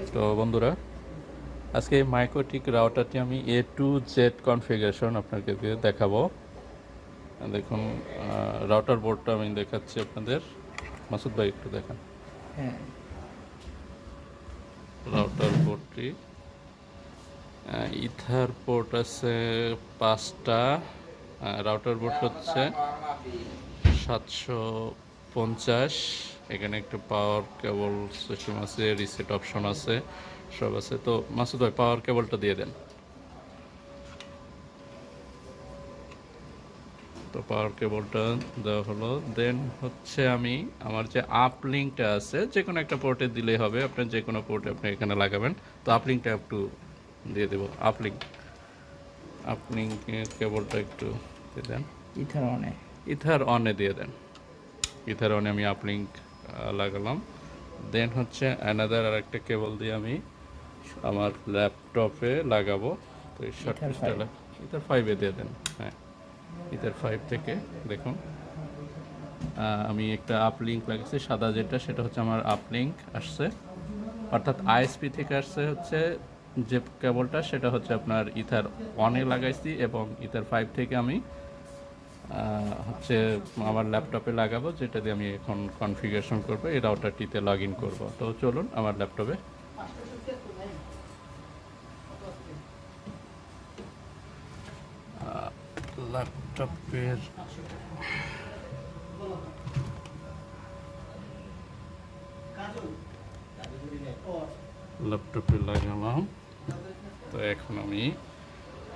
তো বন্ধুরা, আজকে এই মাইক্রোটিক রাউটারটি আমি A to Z কনফিগারেশন আপনাকে দেখাবো। দেখুন, রাউটার বোর্ডটা আমি দেখাচ্ছি আপনাদের। মাসুদ ভাই একটু দেখান হ্যাঁ, রাউটার বোর্ডটি। ইথার পোর্ট আছে 5টা। রাউটার বোর্ড হচ্ছে 750। এখানে একটা পাওয়ার কেবল সিস্টেম আছে, রিসেট অপশন আছে, সব আছে। তো মাসুদ ভাই পাওয়ার কেবলটা দিয়ে দেন। তো পাওয়ার কেবলটা দেওয়া হলো। দেন হচ্ছে আমি আমার যে আপ লিঙ্কটা আছে যে কোনো একটা পোর্টে দিলেই হবে, আপনার যে কোনো পোর্টে আপনি এখানে লাগাবেন। তো আপ লিঙ্কটা একটু দিয়ে দেবো। আপ লিঙ্কের কেবলটা একটু দিয়ে দেন। ইথার অনে। ইথার অনে দিয়ে দেন। ইথার অনে আমি আপ লিঙ্ক লাগালাম। দেন হচ্ছে অ্যানাদার আর একটা কেবল দিয়ে আমি আমার ল্যাপটপে লাগাবো। তো এই শর্ট ইথার পিসটা 5। ইথার 5-এ দিয়ে দেন। হ্যাঁ, ইথার 5 থেকে দেখুন আমি একটা আপ লিঙ্ক লাগিয়েছি সাদা, যেটা সেটা হচ্ছে আমার আপ লিঙ্ক আসছে, অর্থাৎ আইএসপি থেকে আসছে হচ্ছে যে কেবলটা, সেটা হচ্ছে আপনার ইথার অনে লাগাইছি, এবং ইথার 5 থেকে আমি হচ্ছে আমার ল্যাপটপে লাগাবো, যেটা দিয়ে আমি এখন কনফিগারেশন করবো, এই রাউটারটিতে লগ ইন করবো। তো চলুন আমার ল্যাপটপে। ল্যাপটপের ল্যাপটপে লাগালাম। তো এখন আমি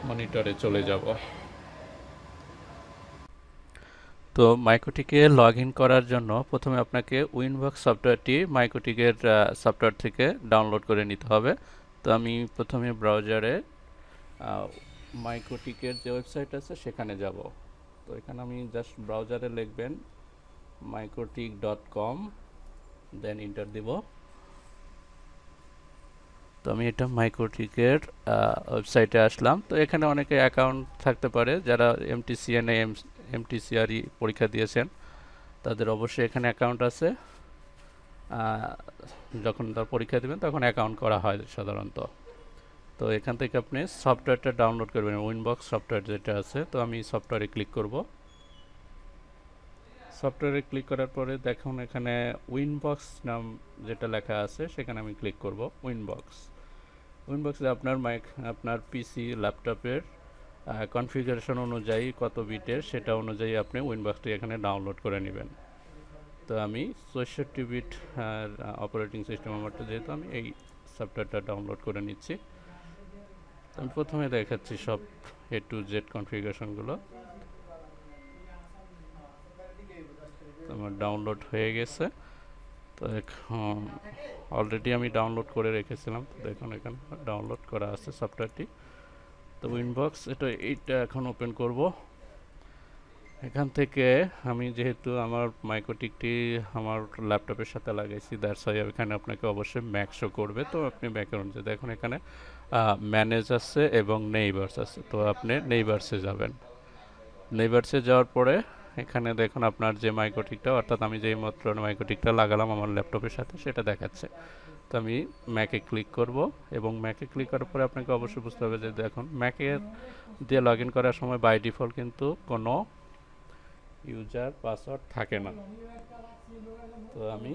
মনিটরে চলে যাব। তো মাইক্রোটিকে লগ ইন করার জন্য প্রথমে আপনাকে উইনবক্স সফটওয়্যারটি মাইক্রোটিকের সফটওয়্যার থেকে ডাউনলোড করে নিতে হবে। তো আমি প্রথমে ব্রাউজারে মাইক্রোটিকের যে ওয়েবসাইট আছে সেখানে যাব। তো এখানে আমি জাস্ট ব্রাউজারে লিখবেন microtik.com, দেন এন্টার দিব। তো আমি এটা মাইক্রোটিকের ওয়েবসাইটে আসলাম। তো এখানে অনেকে অ্যাকাউন্ট থাকতে পারে, যারা এমটিসিএনএ এমটিসিআরই পরীক্ষা দিয়েছেন তাদের অবশ্যই এখানে অ্যাকাউন্ট আছে। যখন তার পরীক্ষা দেবেন তখন অ্যাকাউন্ট করা হয় সাধারণত। তো এখান থেকে আপনি সফটওয়্যারটা ডাউনলোড করবেন, উইনবক্স সফটওয়্যার যেটা আছে। তো আমি সফটওয়্যারে ক্লিক করব। সফটওয়্যারে ক্লিক করার পরে দেখুন এখানে উইনবক্স নাম যেটা লেখা আছে সেখানে আমি ক্লিক করব। উইনবক্সে আপনার পিসি ল্যাপটপের কনফিগারেশন অনুযায়ী কত বিটের, সেটা অনুযায়ী আপনি উইনবক্সটি এখানে ডাউনলোড করে নেবেন। তো আমি 64 বিট অপারেটিং সিস্টেম আমারটা, যেহেতু আমি এই সফটওয়্যারটা ডাউনলোড করে নিচ্ছি। তো আমি প্রথমে দেখাচ্ছি সব A to Z কনফিগারেশনগুলো। আমার ডাউনলোড হয়ে গেছে। তো এখন অলরেডি আমি ডাউনলোড করে রেখেছিলাম। তো দেখুন এখানে ডাউনলোড করা আছে সফটওয়্যারটি। তো উইনবক্স এইটা এখন ওপেন করব। এখান থেকে আমি যেহেতু আমার মাইক্রোটিকটি আমার ল্যাপটপের সাথে লাগাইছি, দ্যাটস ওয়াই এখানে আপনাকে অবশ্যই ম্যাক শো করবে। তো আপনি ম্যাকের অনুযায়ী দেখুন এখানে ম্যানেজ আছে এবং নেইবার্স আছে। তো আপনি নেইবার্সে যাবেন। নেইবার্সে যাওয়ার পরে এখানে দেখুন আপনার যে মাইক্রোটিকটা, অর্থাৎ আমি যেই মাত্র মাইক্রোটিকটা লাগালাম আমার ল্যাপটপের সাথে, সেটা দেখাচ্ছে। তো আমি ম্যাকে ক্লিক করব, এবং ম্যাকে ক্লিক করার পরে আপনাকে অবশ্যই বুঝতে হবে যে দেখুন ম্যাকের দিয়ে লগ ইন করার সময় বাই ডিফল্ট কিন্তু কোনো ইউজার পাসওয়ার্ড থাকে না। তো আমি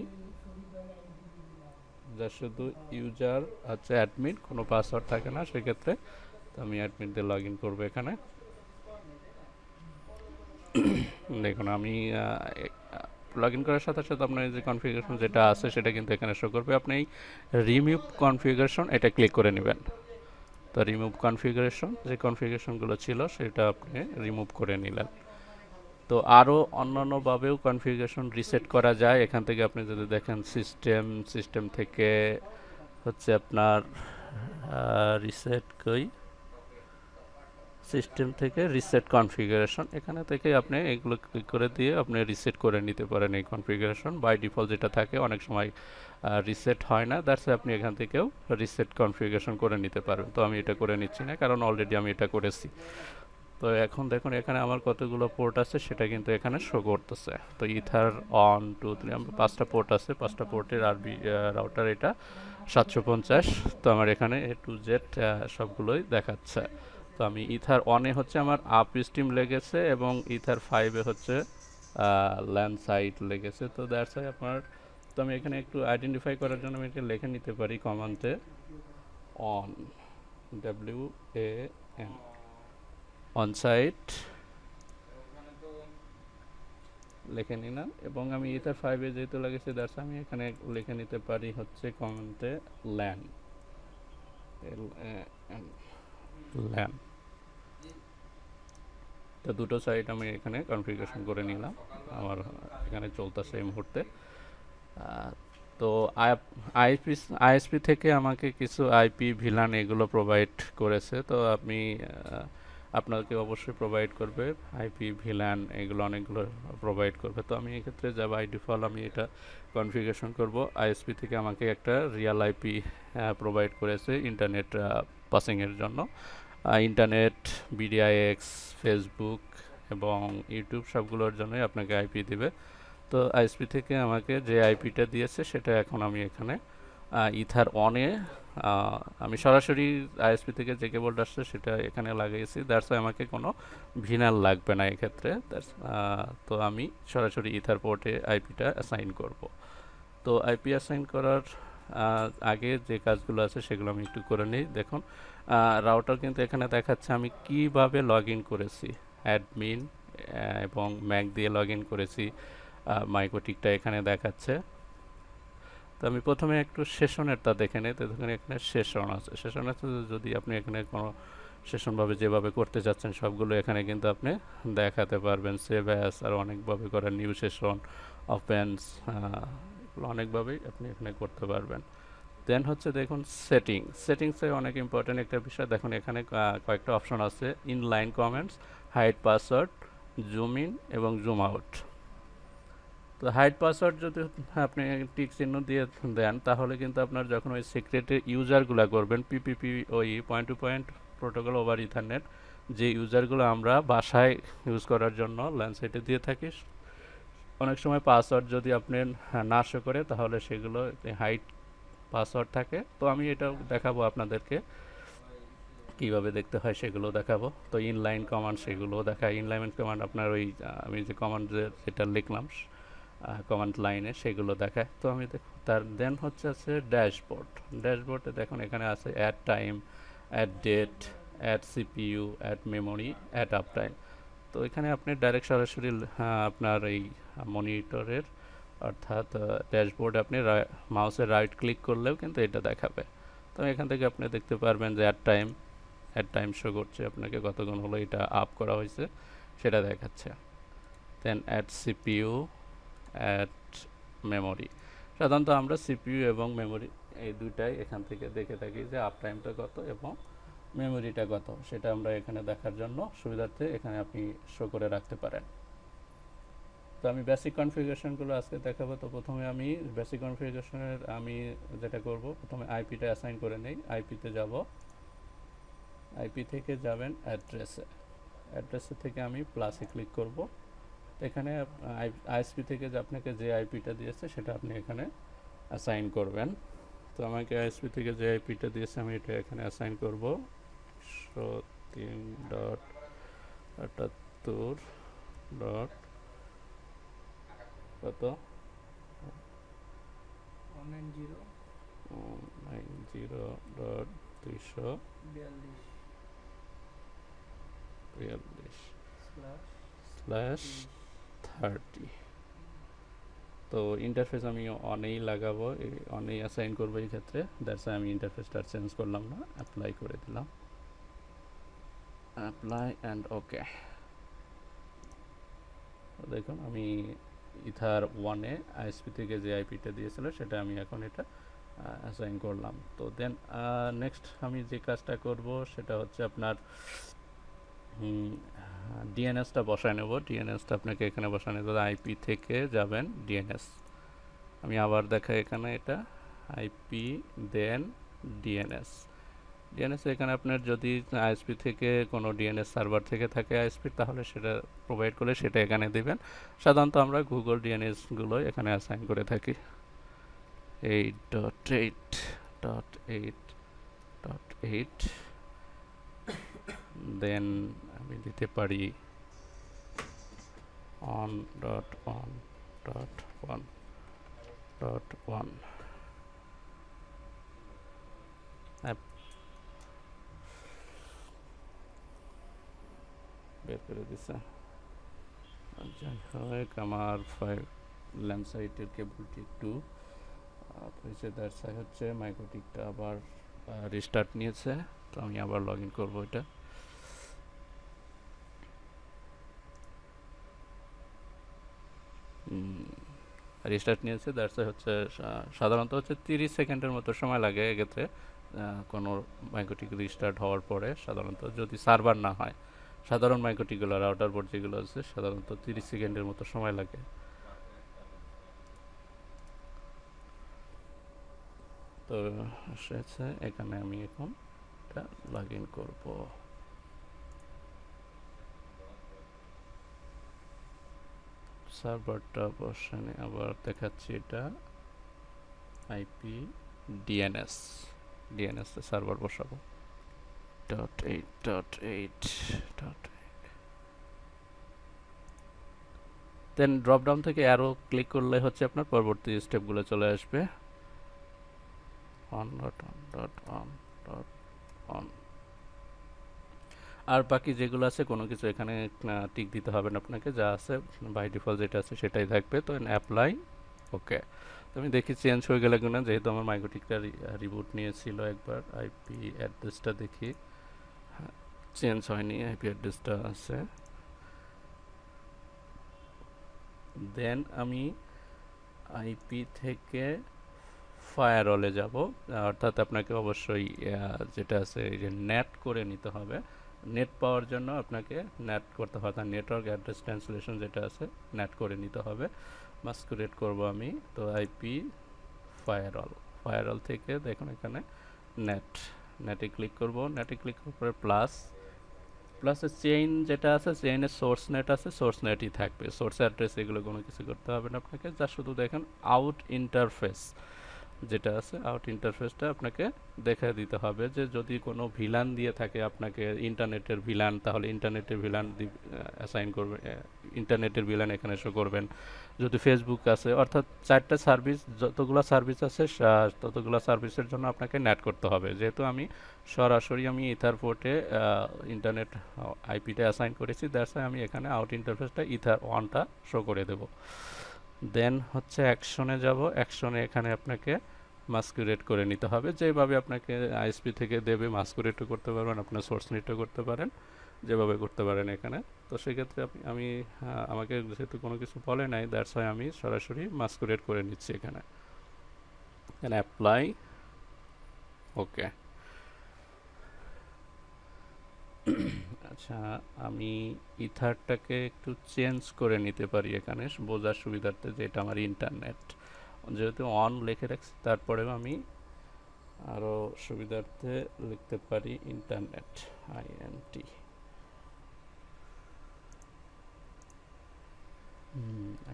যা শুধু ইউজার হচ্ছে অ্যাডমিন, কোনো পাসওয়ার্ড থাকে না সেক্ষেত্রে। তো আমি অ্যাডমিন দিয়ে লগ ইন করবো এখানে। দেখুন আমি লগ ইন করার সাথে সাথে আপনার যে কনফিগারেশন যেটা আছে সেটা কিন্তু এখানে শো করবে। আপনি এই রিমুভ কনফিগারেশন এটা ক্লিক করে নেবেন। তো রিমুভ কনফিগারেশন, যে কনফিগারেশনগুলো ছিল সেটা আপনি রিমুভ করে নিলেন। তো আরও অন্যান্যভাবেও কনফিগারেশন রিসেট করা যায়। এখান থেকে আপনি যদি দেখেন সিস্টেম থেকে হচ্ছে আপনার রিসেট সিস্টেম থেকে রিসেট কনফিগারেশন, এখানে থেকে আপনি এগুলো ক্লিক করে দিয়ে আপনি রিসেট করে নিতে পারেন। এই কনফিগারেশন বাই ডিফল্ট যেটা থাকে অনেক সময় রিসেট হয় না, দ্যাটস আপনি এখান থেকেও রিসেট কনফিগারেশন করে নিতে পারবেন। তো আমি এটা করে নিচ্ছি না, কারণ অলরেডি আমি এটা করেছি। তো এখন দেখুন এখানে আমার কতগুলো পোর্ট আছে সেটা কিন্তু এখানে শো করতেছে। তো ইথার 1 2 3 আমার 5টা পোর্ট আছে, 5টা পোর্টের আরবি রাউটার এটা 750। তো আমার এখানে এ টু জেড সবগুলোই দেখাচ্ছে। তো আমি ইথার অনে হচ্ছে আমার আপ স্ট্রিম লেগেছে এবং ইথার 5-এ হচ্ছে ল্যান্ড সাইট লেগেছে। তো দ্যাটস ওয়াই আপনার, তো আমি এখানে একটু আইডেন্টিফাই করার জন্য আমি এটা লিখে নিতে পারি কমান্ডে অন, WAN, অন সাইট লিখে নিলাম। এবং আমি ইথার 5-এ যেহেতু লেগেছে দ্যাটস আমি এখানে লিখে নিতে পারি হচ্ছে কমান্ডে ল্যান, ল্যান। তো দুটো সাইট আমি এখানে কনফিগারেশন করে নিলাম, আমার এখানে চলতেছে এই মুহূর্তে। তো আইএসপি থেকে আমাকে কিছু আইপি ভিলান এগুলো প্রোভাইড করেছে। তো আপনি আপনাকে অবশ্যই প্রোভাইড করবে আইপি ভিলান, এগুলো অনেকগুলো প্রোভাইড করবে। তো আমি এক্ষেত্রে যা বাই ডিফল্ট আমি এটা কনফিগারেশন করব। আইএসপি থেকে আমাকে একটা রিয়াল আইপি প্রোভাইড করেছে ইন্টারনেট পাসিংয়ের জন্য। ইন্টারনেট, বিডিআইএক্স, ফেসবুক এবং ইউটিউব সবগুলোর জন্যই আপনাকে আইপি দিবে। তো আইএসপি থেকে আমাকে যে আইপিটা দিয়েছে সেটা এখন আমি এখানে ইথার অনে আমি সরাসরি আইএসপি থেকে যে কেবলটা আসছে সেটা এখানে লাগিয়েছি। দ্যাটস ওয়াই আমাকে কোনো ভিনাল লাগবে না এক্ষেত্রে। তো আমি সরাসরি ইথার পোর্টে আইপিটা অ্যাসাইন করব। তো আইপি অ্যাসাইন করার আগে যে কাজগুলো আছে সেগুলো আমি একটু করে নিই। দেখুন রাউটার কিন্তু এখানে দেখাচ্ছে আমি কিভাবে লগ ইন করেছি। অ্যাডমিন এবং ম্যাক দিয়ে লগ ইন করেছি, মাইকোটিকটা এখানে দেখাচ্ছে। তো আমি প্রথমে একটু সেশনেরটা দেখে নিই। তো দেখুন এখানে সেশন আছে, সেশন আছে। যদি আপনি এখানে কোনো সেশনভাবে যেভাবে করতে চাচ্ছেন সবগুলো এখানে কিন্তু আপনি দেখাতে পারবেন। সেভ অ্যাস আর অনেকভাবে করেন, নিউ সেশন, ওপেনস, এগুলো অনেকভাবেই আপনি এখানে করতে পারবেন। দেন হচ্ছে দেখুন সেটিংসে অনেক ইম্পর্টেন্ট একটা বিষয়। দেখুন এখানে কয়েকটা অপশন আছে, inline comments, hide password, zoom in এবং জুম আউট। তো হাইড পাসওয়ার্ড যদি আপনি টিক চিহ্ন দিয়ে দেন তাহলে কিন্তু আপনার যখন ওই সিক্রেটের ইউজারগুলো করবেন, পিপিপি ওই point to point protocol over ethernet, যে ইউজারগুলো আমরা বাসায় ইউজ করার জন্য ল্যান্ডসাইটে দিয়ে থাকি, অনেক সময় পাসওয়ার্ড যদি আপনি না শো করে তাহলে সেগুলো হাইড পাসওয়ার্ড থাকে। তো আমি এটা দেখাবো আপনাদেরকে কীভাবে দেখতে হয়, সেগুলো দেখাবো। তো ইনলাইন কমান্ড সেগুলো দেখায়। ইনলাইন কমান্ড আপনার ওই আমি যে কমান্ড যেটা লিখলাম কমান্ড লাইনে সেগুলো দেখায়। তো আমি তার দেন হচ্ছে আছে ড্যাশবোর্ডে দেখুন এখানে আছে add time, add date, add CPU, add memory, add uptime. তো এখানে আপনি ডাইরেক্ট সরাসরি আপনার এই মনিটরের অর্থাৎ ড্যাশবোর্ড আপনি মাউসের রাইট ক্লিক করলেও কিন্তু এটা দেখাবে। তো এখান থেকে আপনি দেখতে পারবেন যে অ্যাড টাইম শো করছে, আপনাকে কতক্ষণ হলো এটা আপ করা হয়েছে সেটা দেখাচ্ছে। দেন অ্যাড সিপিইউ, অ্যাড মেমোরি। সাধারণত আমরা সিপিইউ এবং মেমোরি এই দুইটাই এখান থেকে দেখে থাকি যে আপ টাইমটা কত এবং মেমোরিটা কত, সেটা আমরা এখানে দেখার জন্য সুবিধার্থে এখানে আপনি শো করে রাখতে পারেন। তো আমি বেসিক কনফিগারেশনগুলো আজকে দেখাবো। তো প্রথমে আমি বেসিক কনফিগারেশনের আমি যেটা করব, প্রথমে আইপিটা অ্যাসাইন করে নেই। আইপিতে যাব, আইপি থেকে যাবেন অ্যাড্রেসে থেকে আমি প্লাসে ক্লিক করব। এখানে আইএসপি থেকে যে আপনাকে যে আইপিটা দিয়েছে সেটা আপনি এখানে অ্যাসাইন করবেন। তো আমাকে আইএসপি থেকে যে আইপিটা দিয়েছে আমি এটা এখানে অ্যাসাইন করব 103.78. কত 190.242/30। তো ইন্টারফেস আমি অনেই লাগাবো, অনেই অ্যাসাইন করবো এই ক্ষেত্রে। দ্যাটস আমি ইন্টারফেসটা চেঞ্জ করলাম না, অ্যাপ্লাই করে দিলাম, অ্যাপ্লাই অ্যান্ড ওকে। দেখুন আমি ইথার 1-এ আইএসপি থেকে যে আইপিটা দিয়েছিল সেটা আমি এখন এটা অ্যাসাইন করলাম। তো দেন নেক্সট আমি যে কাজটা করব সেটা হচ্ছে আপনার ডিএনএসটা বসায় নেব। ডিএনএসটা আপনাকে এখানে বসানো হবে। আইপি থেকে যাবেন ডিএনএস, আমি আবার দেখাই এখানে এটা আইপি দেন ডিএনএস। এখানে আপনার যদি আইএসপি থেকে কোনো ডিএনএস সার্ভার থেকে থাকে আইএসপি তাহলে সেটা প্রোভাইড করলে সেটা এখানে দিবেন। সাধারণত আমরা গুগল ডিএনএসগুলো এখানে অ্যাসাইন করে থাকি। 8.8 .8 দেন আমি দিতে পারি on.1.1 বের করে দিছে। যাই হোক আমার ল্যাম্প সাইটের কেবলটি একটু হয়েছে, দ্যাটস হচ্ছে মাইক্রোটিকটা আবার রিস্টার্ট নিয়েছে, তো আমি আবার লগ ইন করবো এটা। রিস্টার্ট নিয়েছে, দ্যাটস হচ্ছে সাধারণত হচ্ছে 30 সেকেন্ডের মতো সময় লাগে এক্ষেত্রে কোনো মাইক্রোটিক রিস্টার্ট হওয়ার পরে, সাধারণত যদি সার্ভার না হয়। সাধারণ মাইক্রোটিকগুলো রাউটার বোর্ড যেগুলো আছে সাধারণত 30 সেকেন্ডের মতো সময় লাগে। তো এসেছে, এখানে আমি এখন এটা লগ ইন করবো। সার্ভারটা বসানে আবার দেখাচ্ছি, এটা আইপি ডিএনএস সার্ভার বসাবো .8 দেন ড্রপ ডাউন থেকে অ্যারো ক্লিক করলে হচ্ছে আপনার পরবর্তী স্টেপগুলো চলে আসবে। on. আর বাকি যেগুলো আছে কোনো কিছু এখানে টিক দিতে হবে না আপনাকে, যা আছে বাই ডিফল্ট যেটা আছে সেটাই থাকবে। তো অ্যাপ্লাই, ওকে। তো আমি দেখি চেঞ্জ হয়ে গেলে কিনা, যেহেতু আমার মাইক্রোটিকটা রিবুট নিয়েছিল একবার। আইপি অ্যাড্রেসটা দেখি, চেঞ্জ হয়নি, আইপি অ্যাড্রেসটা আছে। দেন আমি আইপি থেকে ফায়ারওয়ালে যাব, অর্থাৎ আপনাকে অবশ্যই যেটা আছে এই যে নেট করে নিতে হবে। নেট পাওয়ার জন্য আপনাকে নেট করতে হবে, অর্থাৎ নেটওয়ার্ক অ্যাড্রেস ট্রান্সলেশন যেটা আছে নেট করে নিতে হবে। মাস্কুরেট করব আমি, তো আইপি ফায়ারওয়াল থেকে দেখুন এখানে নেটে ক্লিক করব। নেটে ক্লিক করার পরে প্লাসের চেইন যেটা আছে, চেইনের সোর্স নেট আছে, সোর্স নেটই থাকবে। সোর্স অ্যাড্রেস এগুলো কোনো কিছু করতে হবে না আপনাকে, যা শুধু দেখেন আউট ইন্টারফেস যেটা আছে, আউট ইন্টারফেসটা আপনাকে দেখা দিতে হবে। যে যদি কোনো ভিলান দিয়ে থাকে আপনাকে, ইন্টারনেটের ভিলান, তাহলে ইন্টারনেটের ভিলান অ্যাসাইন করবে, ইন্টারনেটের ভিলান এখানে শো করবেন। যদি ফেসবুক আছে, অর্থাৎ 4টা সার্ভিস, যতগুলো সার্ভিস আছে ততগুলো সার্ভিসের জন্য আপনাকে নেট করতে হবে। যেহেতু আমি সরাসরি ইথার পোর্টে ইন্টারনেট আইপিটা অ্যাসাইন করেছি, দ্যাটস আমি এখানে আউট ইন্টারফেসটা ইথার 1টা শো করে দেব। দেন হচ্ছে অ্যাকশনে যাব। অ্যাকশনে এখানে আপনাকে মাস্কুরেট করে নিতে হবে, যেভাবে আপনাকে আইএসপি থেকে দেবে মাস্কুরেটও করতে পারবেন, আপনার সোর্স নেটও করতে পারেন, যেভাবে করতে পারেন এখানে। তো সেক্ষেত্রে আমি আমাকে যেহেতু কোনো কিছু বলে নাই, দ্যাটস ওয়াই আমি সরাসরি মাস্কুরেট করে নিচ্ছি এখানে। অ্যাপ্লাই, ওকে। আচ্ছা, আমি ইথারটাকে একটু চেঞ্জ করে নিতে পারি এখানে বোঝার সুবিধার্থে, যে এটা আমার ইন্টারনেট। যেহেতু অন লিখে রাখছি, তারপরেও আমি আরও সুবিধার্থে লিখতে পারি ইন্টারনেট, INT।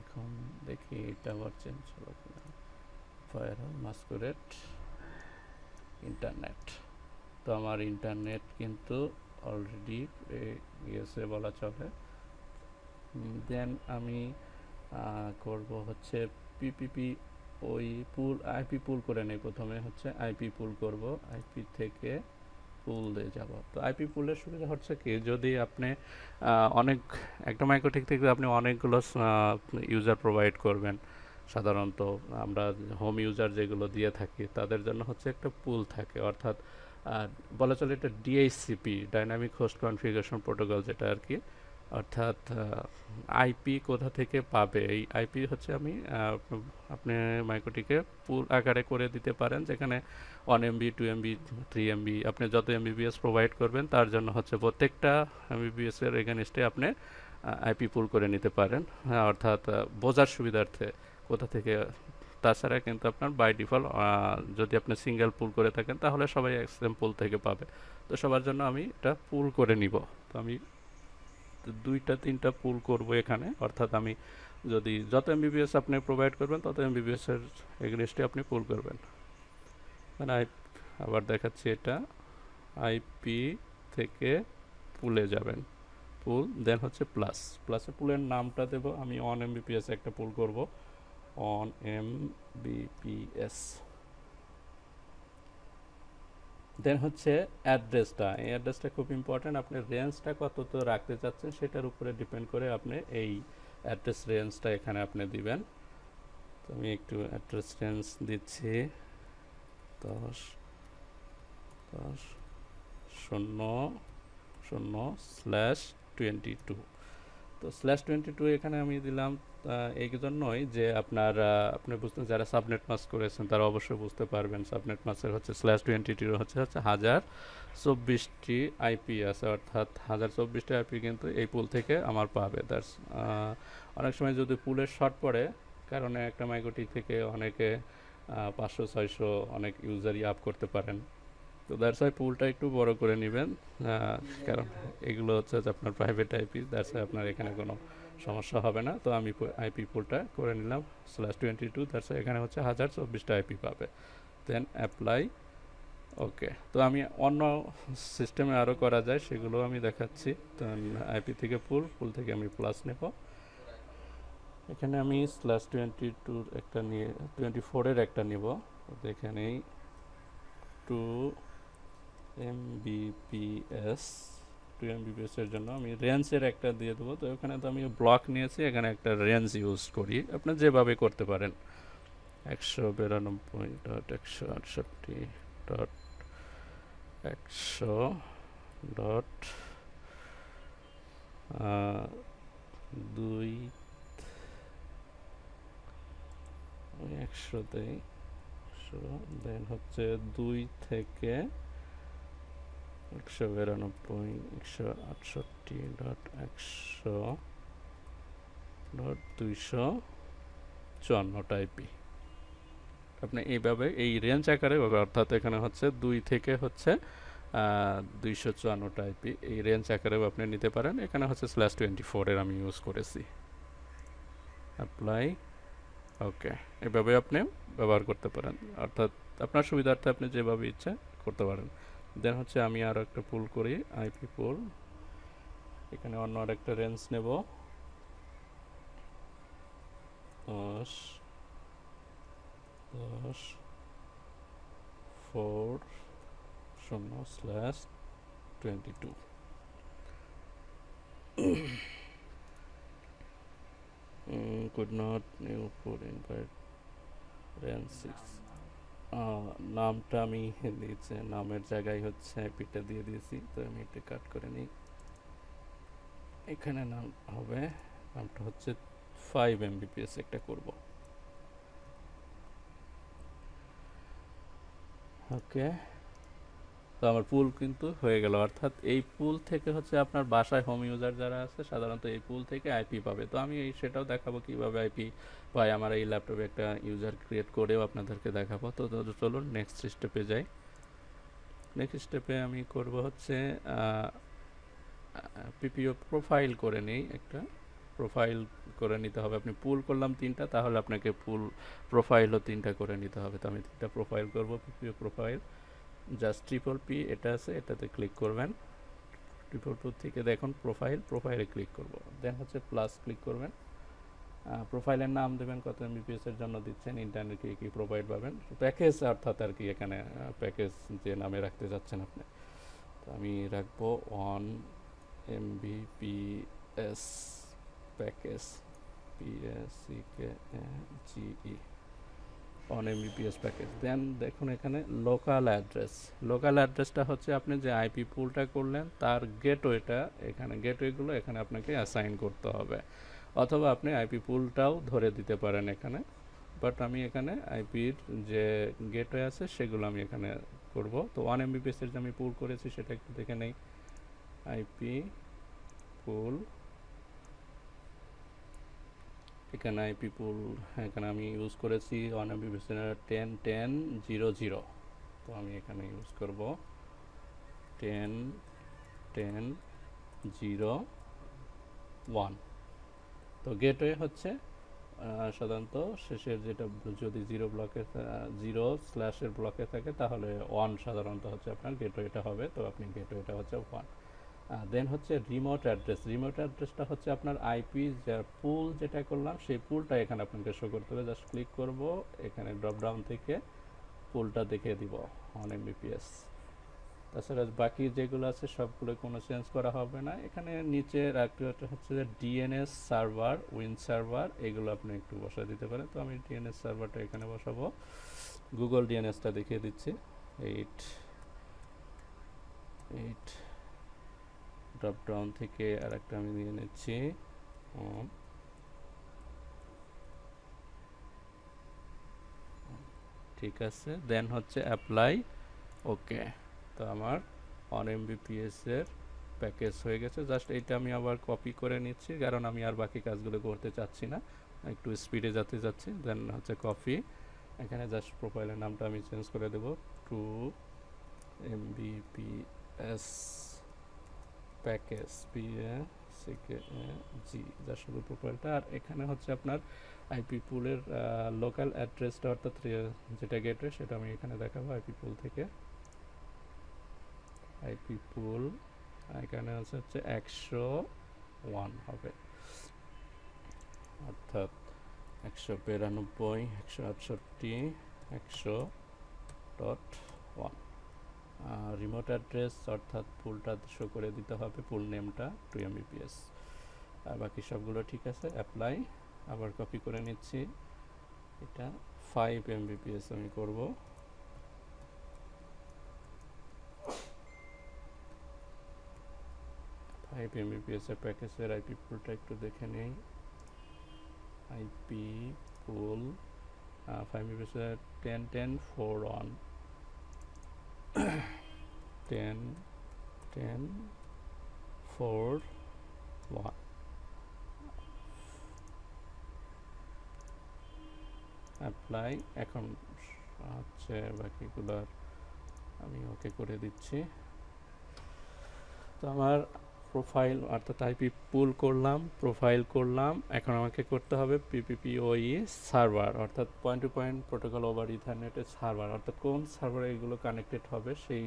এখন দেখি এটা আবার চেঞ্জ হলো কিনা। Firewall masquerade internet. তো আমার ইন্টারনেট কিন্তু অলরেডি গিয়েছে বলা চলে। দেন আমি করব হচ্ছে পিপিপি, ওই আইপি পুল করে নেই। প্রথমে হচ্ছে আইপি পুল করব, আইপি থেকে পুল দিয়ে যাব। তো আইপি পুলের সুবিধা হচ্ছে কি, যদি আপনি একটা মাইক্রোটিক থেকে আপনি অনেকগুলো ইউজার প্রোভাইড করবেন, সাধারণত আমরা হোম ইউজার যেগুলো দিয়ে থাকি তাদের জন্য হচ্ছে একটা পুল থাকে, অর্থাৎ বলা চলে এটা DHCP, dynamic host configuration protocol, যেটা আর কি। অর্থাৎ আইপি কোথা থেকে পাবে, এই আইপি হচ্ছে আপনি মাইক্রোটিকে পুল আকারে করে দিতে পারেন, যেখানে 1 MB 2 MB 3 MB আপনি যত এমবিবিএস প্রোভাইড করবেন তার জন্য হচ্ছে প্রত্যেকটা এমবিবিএস এর এগেনস্টে আপনি আইপি পুল করে নিতে পারেন। অর্থাৎ বোঝার সুবিধার্থে কোথা থেকে। তাছাড়া কিন্তু আপনার বাই ডিফল্ট যদি আপনি সিঙ্গেল পুল করে থাকেন তাহলে সবাই সেম পুল থেকে পাবে। তো সবার জন্য আমি এটা পুল করে নিব। তো আমি 2টা 3টা পুল করব এখানে, অর্থাৎ আমি যত এমবিবিএস আপনি প্রোভাইড করবেন তত এমবিবিএস এর এগেনস্টে আপনি পুল করবেন। মানে আবার দেখাচ্ছি, এটা আইপি থেকে পুলে যাবেন, পুল দেন হচ্ছে প্লাস, প্লাসে পুলের নামটা দেব আমি 1 MBPS একটা পুল করব 1 MBPS। দেন হচ্ছে অ্যাড্রেসটা, এই অ্যাড্রেসটা খুব ইম্পর্ট্যান্ট, আপনি রেঞ্জটা কত তো রাখতে চাচ্ছেন সেটার উপরে ডিপেন্ড করে আপনি এই অ্যাড্রেস রেঞ্জটা এখানে আপনি দিবেন। তো আমি একটু অ্যাড্রেস রেঞ্জ দিচ্ছি 10 10 0 0/22। তো /22 এখানে আমি দিলাম এই জন্যই যে আপনার আপনি বুঝতে, যারা সাবনেট মাস্ক করেছেন তারা অবশ্যই বুঝতে পারবেন সাবনেট মাস্কের হচ্ছে /22 হচ্ছে 1024টি আইপি আছে, অর্থাৎ 1024টি আইপি কিন্তু এই পুল থেকে আমার পাবে। দ্যাটস অনেক সময় যদি পুলের শর্ট পড়ে, কারণে একটা মাইক্রোটিক থেকে অনেকে 500 600 অনেক ইউজারই আপ করতে পারেন। তো দ্যাটস ওয়াই পুলটা একটু বড় করে নেবেন, কারণ এগুলো হচ্ছে যে আপনার প্রাইভেট আইপি, দ্যাটস ওয়াই আপনার এখানে কোনো সমস্যা হবে না। তো আমি আইপি পুলটা করে নিলাম /22, দ্যাটস ওয়াই এখানে হচ্ছে 1024টা আইপি পাবে। দেন অ্যাপ্লাই, ওকে। তো আমি অন্য সিস্টেমে আরও করা যায় সেগুলো আমি দেখাচ্ছি। তো আইপি থেকে পুল, পুল থেকে আমি প্লাস নেব। এখানে আমি /22 একটা নিয়ে 24-এর একটা নিব। এখানেই 2 MBPS, 2 MBPS এর জন্য আমি রেঞ্জের একটা দিয়ে দেবো। তো এখানে তো আমি ব্লক নিয়েছি, এখানে একটা রেঞ্জ ইউজ করি, আপনি যেভাবে করতে পারেন। 192.168.2 100তেই 100, দেন হচ্ছে 2 থেকে 192.168.254 টাইপি আপনি এইভাবে এই রেঞ্জ আকারে, অর্থাৎ এখানে হচ্ছে 2 থেকে হচ্ছে 254 টাইপি এই রেঞ্জ আকারেও আপনি নিতে পারেন। এখানে হচ্ছে /24-এর আমি ইউজ করেছি। অ্যাপ্লাই, ওকে। এভাবে আপনি ব্যবহার করতে পারেন, অর্থাৎ আপনার সুবিধার্থে আপনি যেভাবে ইচ্ছা করতে পারেন। দেন হচ্ছে আমি আরও একটা পুল করি, আইপি পুল। এখানে অন্য আরেকটা রেঞ্জ নেব 10 10 4 0/22। could not new put invite range 6। নামটা আমি দিয়েছি, নামের জায়গায় হচ্ছে আইপিটা দিয়ে দিয়েছি। তো আমি এটা কাট করে নিই, এখানে নাম হবে, নামটা হচ্ছে 5 MBPS একটা করব। ওকে, তো আমার পুল কিন্তু হয়ে গেল, অর্থাৎ এই পুল থেকে হচ্ছে আপনার বাসায় হোম ইউজার যারা আছে সাধারণত এই পুল থেকে আইপি পাবে। তো আমি সেটাও দেখাবো কিভাবে আইপি পাই, আমার এই ল্যাপটপে একটা ইউজার ক্রিয়েট করেও আপনাদেরকে দেখাবো। তো চলুন নেক্সট স্টেপে যাই। নেক্সট স্টেপে আমি করব হচ্ছে পিপিও প্রোফাইল করে নেই, একটা প্রোফাইল করে নিতে হবে। আপনি পুল করলাম 3টা, তাহলে আপনাকে পুল প্রোফাইলও 3টা করে নিতে হবে। তো আমি 3টা প্রোফাইল করব, পিপিও প্রোফাইল জাস্ট পি এটা আছে, এটাতে ক্লিক করবেন। 2 থেকে দেখুন প্রোফাইল, প্রোফাইলে ক্লিক করব, দেন হচ্ছে প্লাস ক্লিক করবেন। প্রোফাইলের নাম দেবেন, কত MBPS এর জন্য দিচ্ছেন, ইন্টারনেট কি প্রোভাইড পাবেন, প্যাকেজ অর্থাৎ আর কি, এখানে প্যাকেজ যে নামে রাখতে যাচ্ছেন আপনি। তো আমি রাখবো 1 MBPS package, PACKGE 1 MBPS package. Then দেখুন এখানে লোকাল অ্যাড্রেস, লোকাল অ্যাড্রেসটা হচ্ছে আপনি যে আইপি পুলটা করলেন তার গেটওয়েটা, এখানে গেটওয়েগুলো এখানে আপনাকে অ্যাসাইন করতে হবে, অথবা আপনি আইপি পুলটাও ধরে দিতে পারেন এখানে। বাট আমি এখানে আইপির যে গেটওয়ে আছে সেগুলো আমি এখানে করব। তো 1 MBPS এর যে আমি পুল করেছি সেটা একটু দেখে নেই। আইপি পুল, এখানে আইপি পুল, এখানে আমি ইউজ করেছি 1 MBPS 10.10.00। তো আমি এখানে ইউজ করব 10.10.01। তো গেটওয়ে হচ্ছে সাধারণত শেষের যেটা যদি জিরো স্ল্যাশের ব্লকে থাকে তাহলে ওয়ান সাধারণত হচ্ছে আপনার গেটওয়েটা হবে, তো আপনি গেটওয়েটা হচ্ছে ওয়ান। দেন হচ্ছে রিমোট অ্যাড্রেসটা হচ্ছে আপনার আইপি পুল যেটা করলাম সেই পুলটা এখানে আপনাকে শো করতে হবে। জাস্ট ক্লিক করব, এখানে ড্রপ ডাউন থেকে পুলটা দেখিয়ে দিব 1 Mbps। তাছাড়া বাকি যেগুলো আছে সবগুলো কোনো চেঞ্জ করা হবে না। এখানে নিচে রাখতে হচ্ছে যে ডিএনএস সার্ভার, উইন সার্ভার, এগুলো আপনি একটু বসায় দিতে পারেন। তো আমি ডিএনএস সার্ভারটা এখানে বসাবো, গুগল ডিএনএসটা দেখিয়ে দিচ্ছি। 8 ড্রপ ডাউন থেকে আর একটা আমি নিয়ে নিচ্ছি, ঠিক আছে। দেন হচ্ছে অ্যাপ্লাই, ওকে। তো আমার 1 Mbps এর প্যাকেজ হয়ে গেছে। জাস্ট এটা আমি আবার কপি করে নিচ্ছি, কারণ আমি আর বাকি কাজগুলো করতে চাচ্ছি না, একটু স্পিডে যেতে যাচ্ছি। দেন হচ্ছে কপি, এখানে জাস্ট প্রোফাইলের নামটা আমি চেঞ্জ করে দেব 2 Mbps প্যাকেজ জি, যা শুধু প্রোফাইলটা। আর এখানে হচ্ছে আপনার আইপি পুলের লোকাল অ্যাড্রেসটা, অর্থাৎ যেটা গেটওয়ে সেটা আমি এখানে দেখাবো। আইপি পুল থেকে আইপি পুল এখানে হচ্ছে 101 হবে, অর্থাৎ 192 168 100.1। রিমোট অ্যাড্রেস অর্থাৎ পুলটা শো করে দিতে হবে, পুল নেমটা 2 Mbps। আর বাকি সবগুলো ঠিক আছে। অ্যাপ্লাই, আবার কপি করে নিচ্ছি, এটা 5 Mbps আমি করব। 5 Mbps এর প্যাকেজের আইপি পুলটা একটু দেখে নেই। আইপি পুল 5 Mbps 10.10.4.1 10.10.4.1 অ্যাপ্লাই। এখন হচ্ছে বাকিগুলো আমি ওকে করে দিচ্ছি। তো আমার প্রোফাইল অর্থাৎ আইপি পুল করলাম, প্রোফাইল করলাম। এখন আমাকে করতে হবে পিপিপিওই সার্ভার, অর্থাৎ point to point protocol over ইথারনেটের সার্ভার, অর্থাৎ কোন সার্ভারে এগুলো কানেক্টেড হবে সেই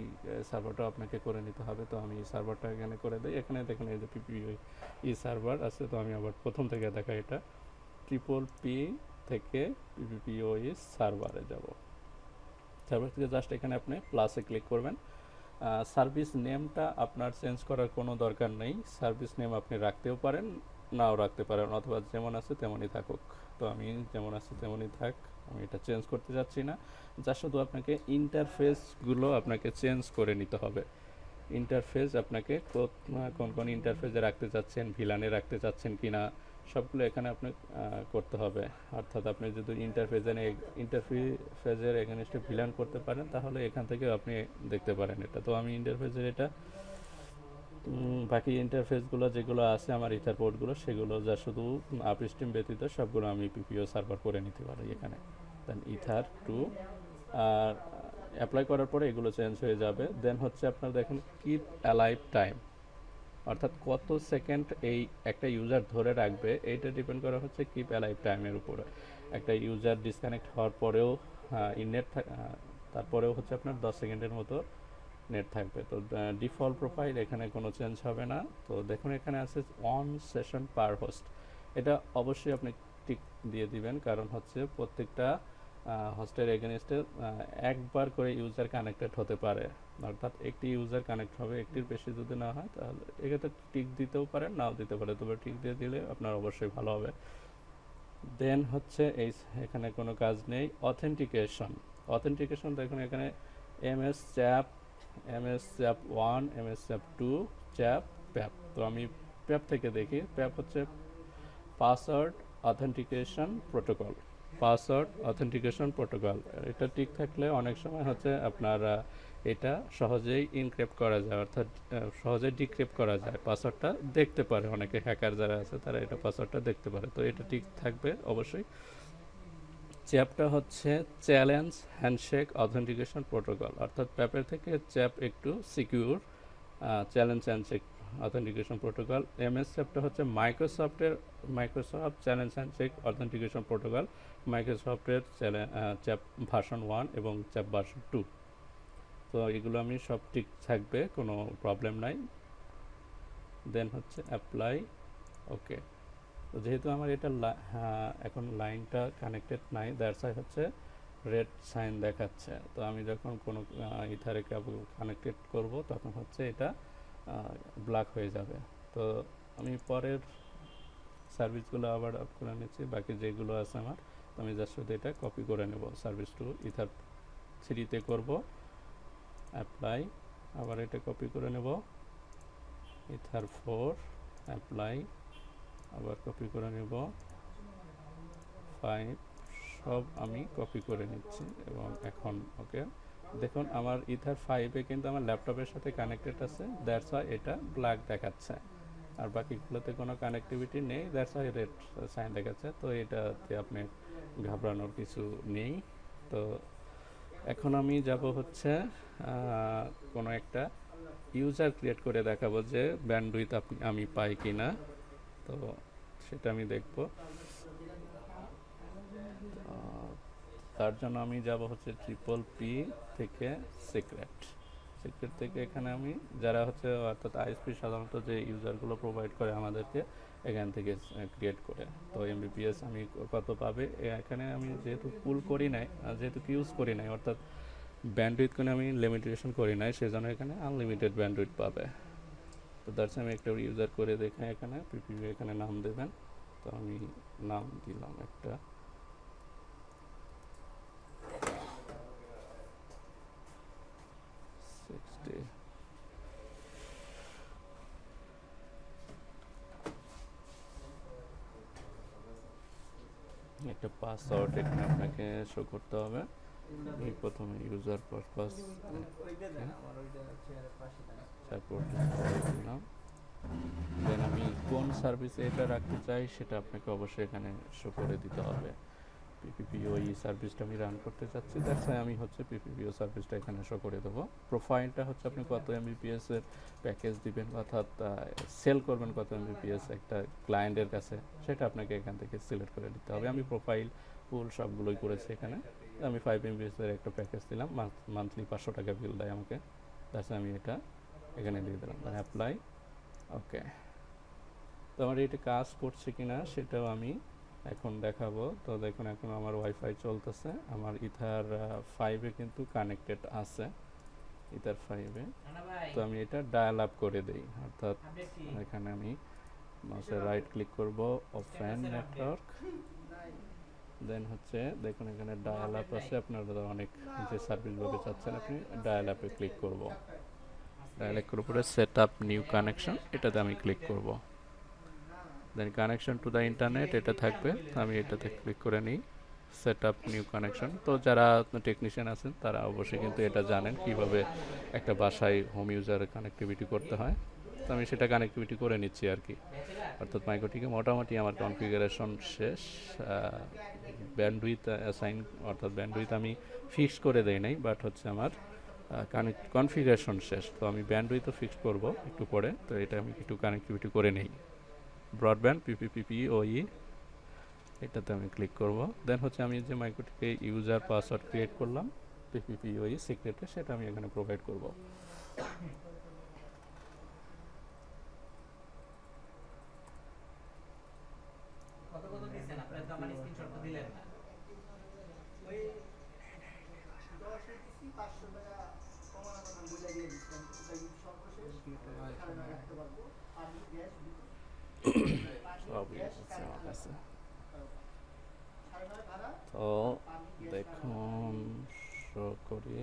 সার্ভারটা আপনাকে করে নিতে হবে। তো আমি সার্ভারটা এখানে করে দিই। এখানে দেখুন এই যে পিপিপিওই সার্ভার আছে। তো আমি আবার প্রথম থেকে দেখাই, এটা পি থেকে পিপিপিওই সার্ভারে যাব। সার্ভার থেকে জাস্ট এখানে আপনি প্লাসে ক্লিক করবেন। সার্ভিস নেমটা আপনার চেঞ্জ করার কোনো দরকার নেই। সার্ভিস নেম আপনি রাখতেও পারেন, নাও রাখতে পারেন, অথবা যেমন আছে তেমনই থাকুক। তো আমি যেমন আছে তেমনই থাক, আমি এটা চেঞ্জ করতে যাচ্ছি না। যা শুধু আপনাকে ইন্টারফেসগুলো আপনাকে চেঞ্জ করে নিতে হবে। ইন্টারফেস আপনাকে কোন কোন ইন্টারফেসে রাখতে চাচ্ছেন, ভিলানে রাখতে চাচ্ছেন কিনা, সবগুলো এখানে আপনি করতে হবে। অর্থাৎ আপনি যদি ইন্টারফেসের এগেনস্টে ভিলান করতে পারেন তাহলে এখান থেকে আপনি দেখতে পারেন এটা। তো আমি ইন্টারফেসের এটা বাকি ইন্টারফেসগুলো যেগুলো আছে আমার ইথার পোর্টগুলো, সেগুলো যা শুধু আপস্ট্রিম ব্যতীত সবগুলো আমি পিপিও সার্ভার করে নিতে পারি এখানে। দেন ইথার টু, আর অ্যাপ্লাই করার পরে এগুলো চেঞ্জ হয়ে যাবে। দেন হচ্ছে আপনার দেখেন কিপ অ্যালাইভ টাইম, অর্থাৎ কত সেকেন্ড এই একটা ইউজার ধরে রাখবে, এইটা ডিপেন্ড করা হচ্ছে কিপ অ্যালাইভ টাইমের উপরে। একটা ইউজার ডিসকানেক্ট হওয়ার পরেও নেট তারপরেও হচ্ছে আপনার 10 সেকেন্ডের মতো নেট থাকবে। তো ডিফল্ট প্রোফাইল এখানে কোনো চেঞ্জ হবে না। তো দেখুন এখানে আছে 1 সেশন পার হোস্ট, এটা অবশ্যই আপনি টিক দিয়ে দিবেন, কারণ হচ্ছে প্রত্যেকটা হোস্টের এগেনস্টে একবার করে ইউজার কানেক্টেড হতে পারে, অর্থাৎ একটি ইউজার কানেক্ট হবে, একটির বেশি যদি না হয় তাহলে এক্ষেত্রে টিক দিতেও পারেন, নাও দিতে পারে, তবে টিক দিয়ে দিলে আপনার অবশ্যই ভালো হবে। দেন হচ্ছে এখানে কোনো কাজ নেই। অথেন্টিকেশন দেখুন এখানে MS CHAP 1, MS CHAP 2, CHAP PAP. তো আমি প্যাপ থেকে দেখি। প্যাপ হচ্ছে পাসওয়ার্ড অথেন্টিকেশন প্রোটোকল, এটা ঠিক থাকলে অনেক সময় হচ্ছে আপনার এটা সহজেই ইনক্রিপ্ট করা যায়, অর্থাৎ সহজেই ডিক্রিপ্ট করা যায়। পাসওয়ার্ডটা দেখতে পারে অনেকে, হ্যাকার যারা আছে তারা এটা পাসওয়ার্ডটা দেখতে পারে। তো এটা ঠিক থাকবে অবশ্যই। চ্যাপটা হচ্ছে চ্যালেঞ্জ হ্যান্ডশেক অথেন্টিকেশন প্রোটোকল, অর্থাৎ প্যাপের থেকে চ্যাপ একটু secure, challenge handshake authentication protocol. MSCEPটা হচ্ছে Microsoft challenge and check authentication protocol, মাইক্রোসফটের চ্যাপ ভার্সন 1 এবং চ্যাপ ভার্সন 2। তো এগুলো আমি সব ঠিক থাকবে, কোনো প্রবলেম নাই। দেন হচ্ছে অ্যাপ্লাই, ওকে। তো যেহেতু আমার এটা এখন লাইনটা কানেক্টেড নাই, দ্যাটস ওয়াই হচ্ছে রেড সাইন দেখাচ্ছে। তো আমি যখন কোনো ইথারে কেবল কানেক্টেড করব তখন হচ্ছে এটা ব্ল্যাক হয়ে যাবে। তো আমি পরের সার্ভিসগুলো আবার আপ করে নিচ্ছি, বাকি যেগুলো আছে আমার। তো আমি জাস্ট শুধু এটা কপি করে নেব, সার্ভিস টু ইথার 3তে করব, অ্যাপ্লাই, আবার এটা কপি করে নেব, ইথার 4, অ্যাপ্লাই, আবার কপি করে নেব, 5, সব আমি কপি করে নিচ্ছি এবং এখন ওকে। দেখুন আমার ইথার 5-এ কিন্তু আমার ল্যাপটপের সাথে কানেক্টেড আছে, দ্যাটস ওয়াই এটা ব্ল্যাক দেখাচ্ছে। আর বাকিগুলোতে কোনো কানেক্টিভিটি নেই, দ্যাটস ওয়াই রেড সাইন দেখাচ্ছে। তো এটাতে আপনি ঘাবড়ানোর কিছু নেই। তো এখন আমি যাব হচ্ছে কোনো একটা ইউজার ক্রিয়েট করে দেখাবো যে ব্যান্ডউইথ আমি পাই কি না। তো সেটা আমি দেখব। তার জন্য আমি যাব হচ্ছে PPP থেকে সিক্রেট থেকে এখানে আমি যারা হচ্ছে অর্থাৎ আইএসপি সাধারণত যে ইউজারগুলো প্রোভাইড করে আমাদেরকে এখান থেকে ক্রিয়েট করে। তো এমবিপিএস আমি কত পাবে এখানে আমি যেহেতু পুল করি নাই, যেহেতু ইউজ করি নাই, অর্থাৎ ব্যান্ডউইথ কোনো আমি লিমিটেশন করি নাই, সেজন্য এখানে আনলিমিটেড ব্যান্ডউইথ পাবে। তো দ্যাটস আমি একটা ইউজার করে দেখে এখানে পিপিপি এখানে নাম দেবেন। তো আমি নাম দিলাম একটা, একটা পাসওয়ার্ড এখানে আপনাকে শো করতে হবে। এই প্রথমে ইউজার পারপাস দিলাম। দেন আমি কোন সার্ভিসে এটা রাখতে চাই সেটা আপনাকে অবশ্যই এখানে শো করে দিতে হবে। পিপিপিওই সার্ভিসটা আমি রান করতে চাচ্ছি, দ্যাটস ওয়াই আমি হচ্ছে পিপিপিও সার্ভিসটা এখানে শো করে দেবো। প্রোফাইলটা হচ্ছে আপনি কত এমবিপিএস এর প্যাকেজ দিবেন, অর্থাৎ সেল করবেন কত এমবিপিএস একটা ক্লায়েন্টের কাছে, সেটা আপনাকে এখান থেকে সিলেক্ট করে দিতে হবে। আমি প্রোফাইল পুল সবগুলোই করেছি এখানে। আমি 5 এমবিপিএস এর একটা প্যাকেজ দিলাম, মান্থলি 500 টাকা বিল দেয় আমাকে, দ্যাটস আমি এটা এখানে দিয়ে দিলাম, অ্যাপ্লাই, ওকে। তো আমার এটা কাজ করছে কিনা সেটাও আমি এখন দেখাবো। তো দেখুন এখন আমার ওয়াইফাই চলতেছে, আমার ইথার 5-এ কিন্তু কানেক্টেড আছে, ইথার 5-এ। তো আমি এটা ডায়াল আপ করে দেই, অর্থাৎ এখানে আমি মাউসের রাইট ক্লিক করব, ওপেন নেটওয়ার্ক, দেন হচ্ছে দেখুন এখানে ডায়াল আপ আছে। আপনারা অনেক যে সার্ভিসগুলোকে চাচ্ছেন আপনি ডায়াল আপে ক্লিক করব, ডায়াল আপের উপরে সেট আপ নিউ কানেকশন এটাতে আমি ক্লিক করব। দেন কানেকশন টু দ্য ইন্টারনেট এটা থাকবে, আমি এটাতে ক্লিক করে নিই, সেট আপ নিউ কানেকশন। তো যারা টেকনিশিয়ান আছেন তারা অবশ্যই কিন্তু এটা জানেন কিভাবে একটা বাসায় হোম ইউজার কানেক্টিভিটি করতে হয়। তো আমি সেটা কানেক্টিভিটি করে নিচ্ছি আর কি, অর্থাৎ মাইক্রোটিকে মোটামুটি আমার কনফিগারেশন শেষ। ব্যান্ডউইথ অ্যাসাইন অর্থাৎ ব্যান্ডউইথ আমি ফিক্স করে দেই নাই, বাট হচ্ছে আমার কনফিগারেশন শেষ। তো আমি ব্যান্ডউইথও ফিক্স করব একটু পরে। তো এটা আমি একটু কানেক্টিভিটি করে নিই, ব্রডব্যান্ড পিপিপিওই এটাতে আমি ক্লিক করব। দেন হচ্ছে আমি যে মাইক্রোটিকে ইউজার পাসওয়ার্ড ক্রিয়েট করলাম পিপিপিওই সিক্রেটে, সেটা আমি এখানে প্রোভাইড করব। তো দেখুন শো করি,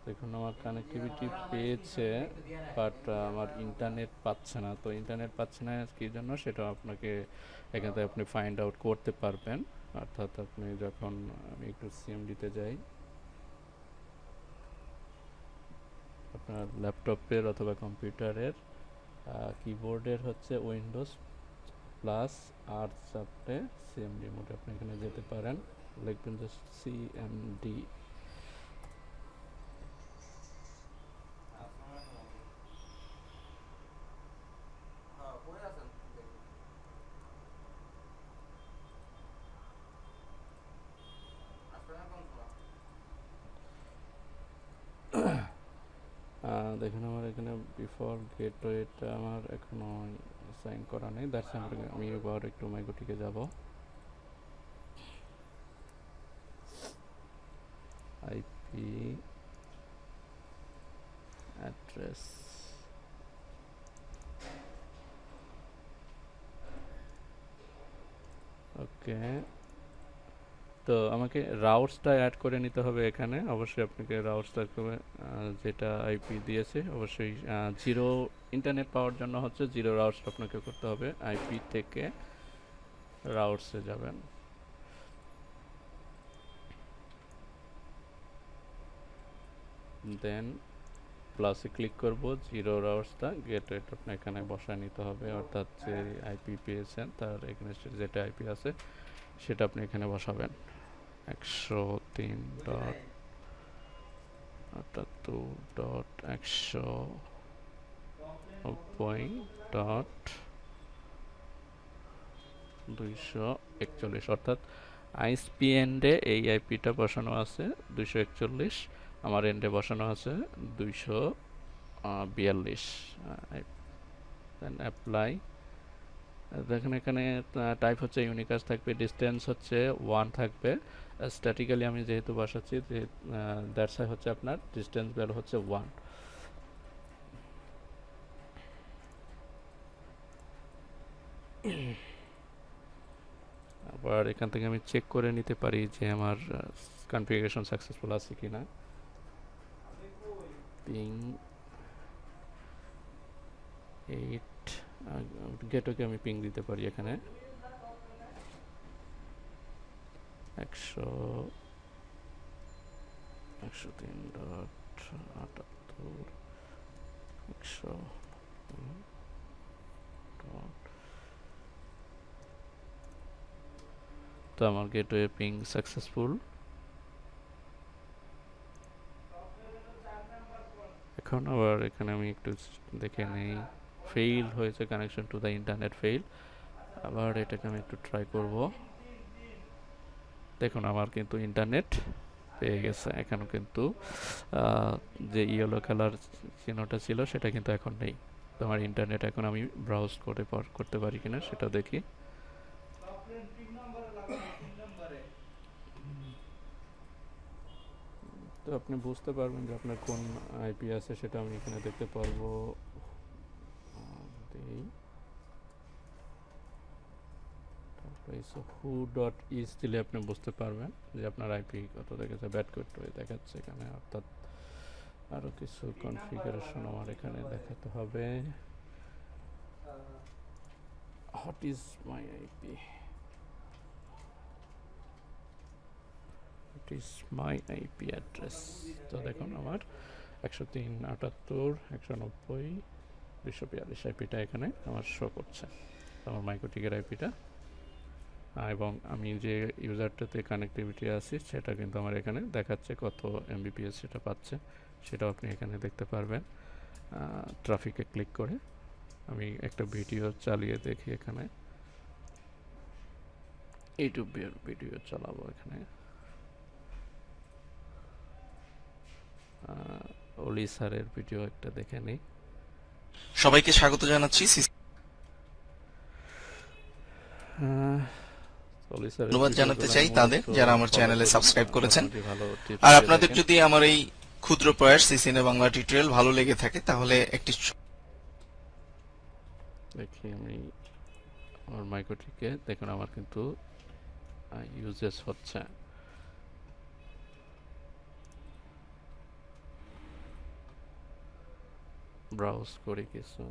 দেখুন আমার কানেক্টিভিটি পেয়েছে, বাট আমার ইন্টারনেট পাচ্ছে না। তো ইন্টারনেট পাচ্ছে না কী জন্য সেটা আপনাকে এখান থেকে আপনি ফাইন্ড আউট করতে পারবেন। অর্থাৎ আপনি যখন আমি একটু সিএমডিতে যাই, আপনার ল্যাপটপের অথবা কম্পিউটারের কিবোর্ডের হচ্ছে উইন্ডোজ প্লাস আর চাপতে সিএমডি মোডে আপনি এখানে যেতে পারেন, লিখবেন যে সিএমডি। দেখুন আমার এখানে বিফোর গেটওয়েটা আমার এখনো সাইন করা নেই, দ্যাটস আমি এবার একটু মাইগোটিকে যাব। আইপি অ্যাড্রেস, ওকে। তো আমাকে রাউটসটা অ্যাড করে নিতে হবে এখানে, অবশ্যই আপনাকে রাউটসটা যেটা আইপি দিয়েছে অবশ্যই জিরো ইন্টারনেট পাওয়ার জন্য হচ্ছে জিরো রাউটস আপনাকে করতে হবে, আইপি থেকে রাউটসে যাবেন। দেন প্লাসে ক্লিক করব, জিরো রাউটসটা গেটওয়ে আপনি এখানে বসায় নিতে হবে, অর্থাৎ যে আইপি পেয়েছেন তার এগেনস্টে যেটা আইপি আছে সেটা আপনি এখানে বসাবেন। 100.190.241, অর্থাৎ আইএসপি এন্ডে এই আইপিটা বসানো আছে 241, আমার এন্ডে বসানো আছে 242। Then apply. দেখেন এখানে টাইপ হচ্ছে ইউনিকাস থাকবে, ডিস্টেন্স হচ্ছে 1 থাকবে, স্ট্যাটিক্যালি আমি যেহেতু বসাচ্ছি দ্যাটস হচ্ছে আপনার ডিস্টেন্স ভ্যালু হচ্ছে 1। আবার এখান থেকে আমি চেক করে নিতে পারি যে আমার কনফিগারেশন সাকসেসফুল আছে কিনা। পিং 8 গেটওকে আমি পিং দিতে পারি এখানে 100.168.100. তো আমার গেটওয়ে পিং সাকসেসফুল। এখন আবার এখানে আমি একটু দেখে নেই, ফেইল হয়েছে, connection to the internet fail. আবার এটাকে আমি একটু ট্রাই করব। দেখুন আমার কিন্তু ইন্টারনেট পেয়ে গেছে, এখানে কিন্তু যে ইয়েলো কালার চিহ্নটা ছিল সেটা কিন্তু এখন নেই। তো আমার ইন্টারনেট এখন আমি ব্রাউজ করতে পারি কিনা সেটা দেখি। তো আপনি বুঝতে পারবেন যে আপনার কোন আইপি আছে সেটা আমি এখানে দেখতে পারবো। হু ডট ইজ দিলে আপনি বুঝতে পারবেন যে আপনার আইপি কত দেখেছে, ব্যাট করতে দেখাচ্ছে এখানে, অর্থাৎ আরও কিছু কনফিগারেশন আমার এখানে দেখাতে হবে। What is my IP, it is my IP address. তো দেখুন আমার 103.78.190.242 আইপিটা এখানে আমার শো করছে, আমার মাইক্রোটিকের আইপিটা। এবং আমি যে ইউজারটাতে কানেক্টিভিটি আছি সেটা কিন্তু আমার এখানে দেখাচ্ছে কত এমবিপিএস সেটা পাচ্ছে, সেটাও আপনি এখানে দেখতে পারবেন ট্রাফিকে ক্লিক করে। আমি একটা ভিডিও চালিয়ে দেখি, এখানে ইউটিউবের ভিডিও চালাবো এখানে। অলি স্যারের ভিডিও একটা দেখে নিই। সবাইকে স্বাগত জানাচ্ছি। ধন্যবাদ জানাতে চাই তাদের যারা আমার চ্যানেলে সাবস্ক্রাইব করেছেন। আর আপনাদের যদি আমার এই ক্ষুদ্র প্রয়াস সিসিএনএ বাংলা টিউটোরিয়াল ভালো লেগে থাকে তাহলে একটি দেখি আমি আমার মাইক্রোটিকে, দেখুন আমার কিন্তু ইউজেস হচ্ছে। ব্রাউজ করি কিছু,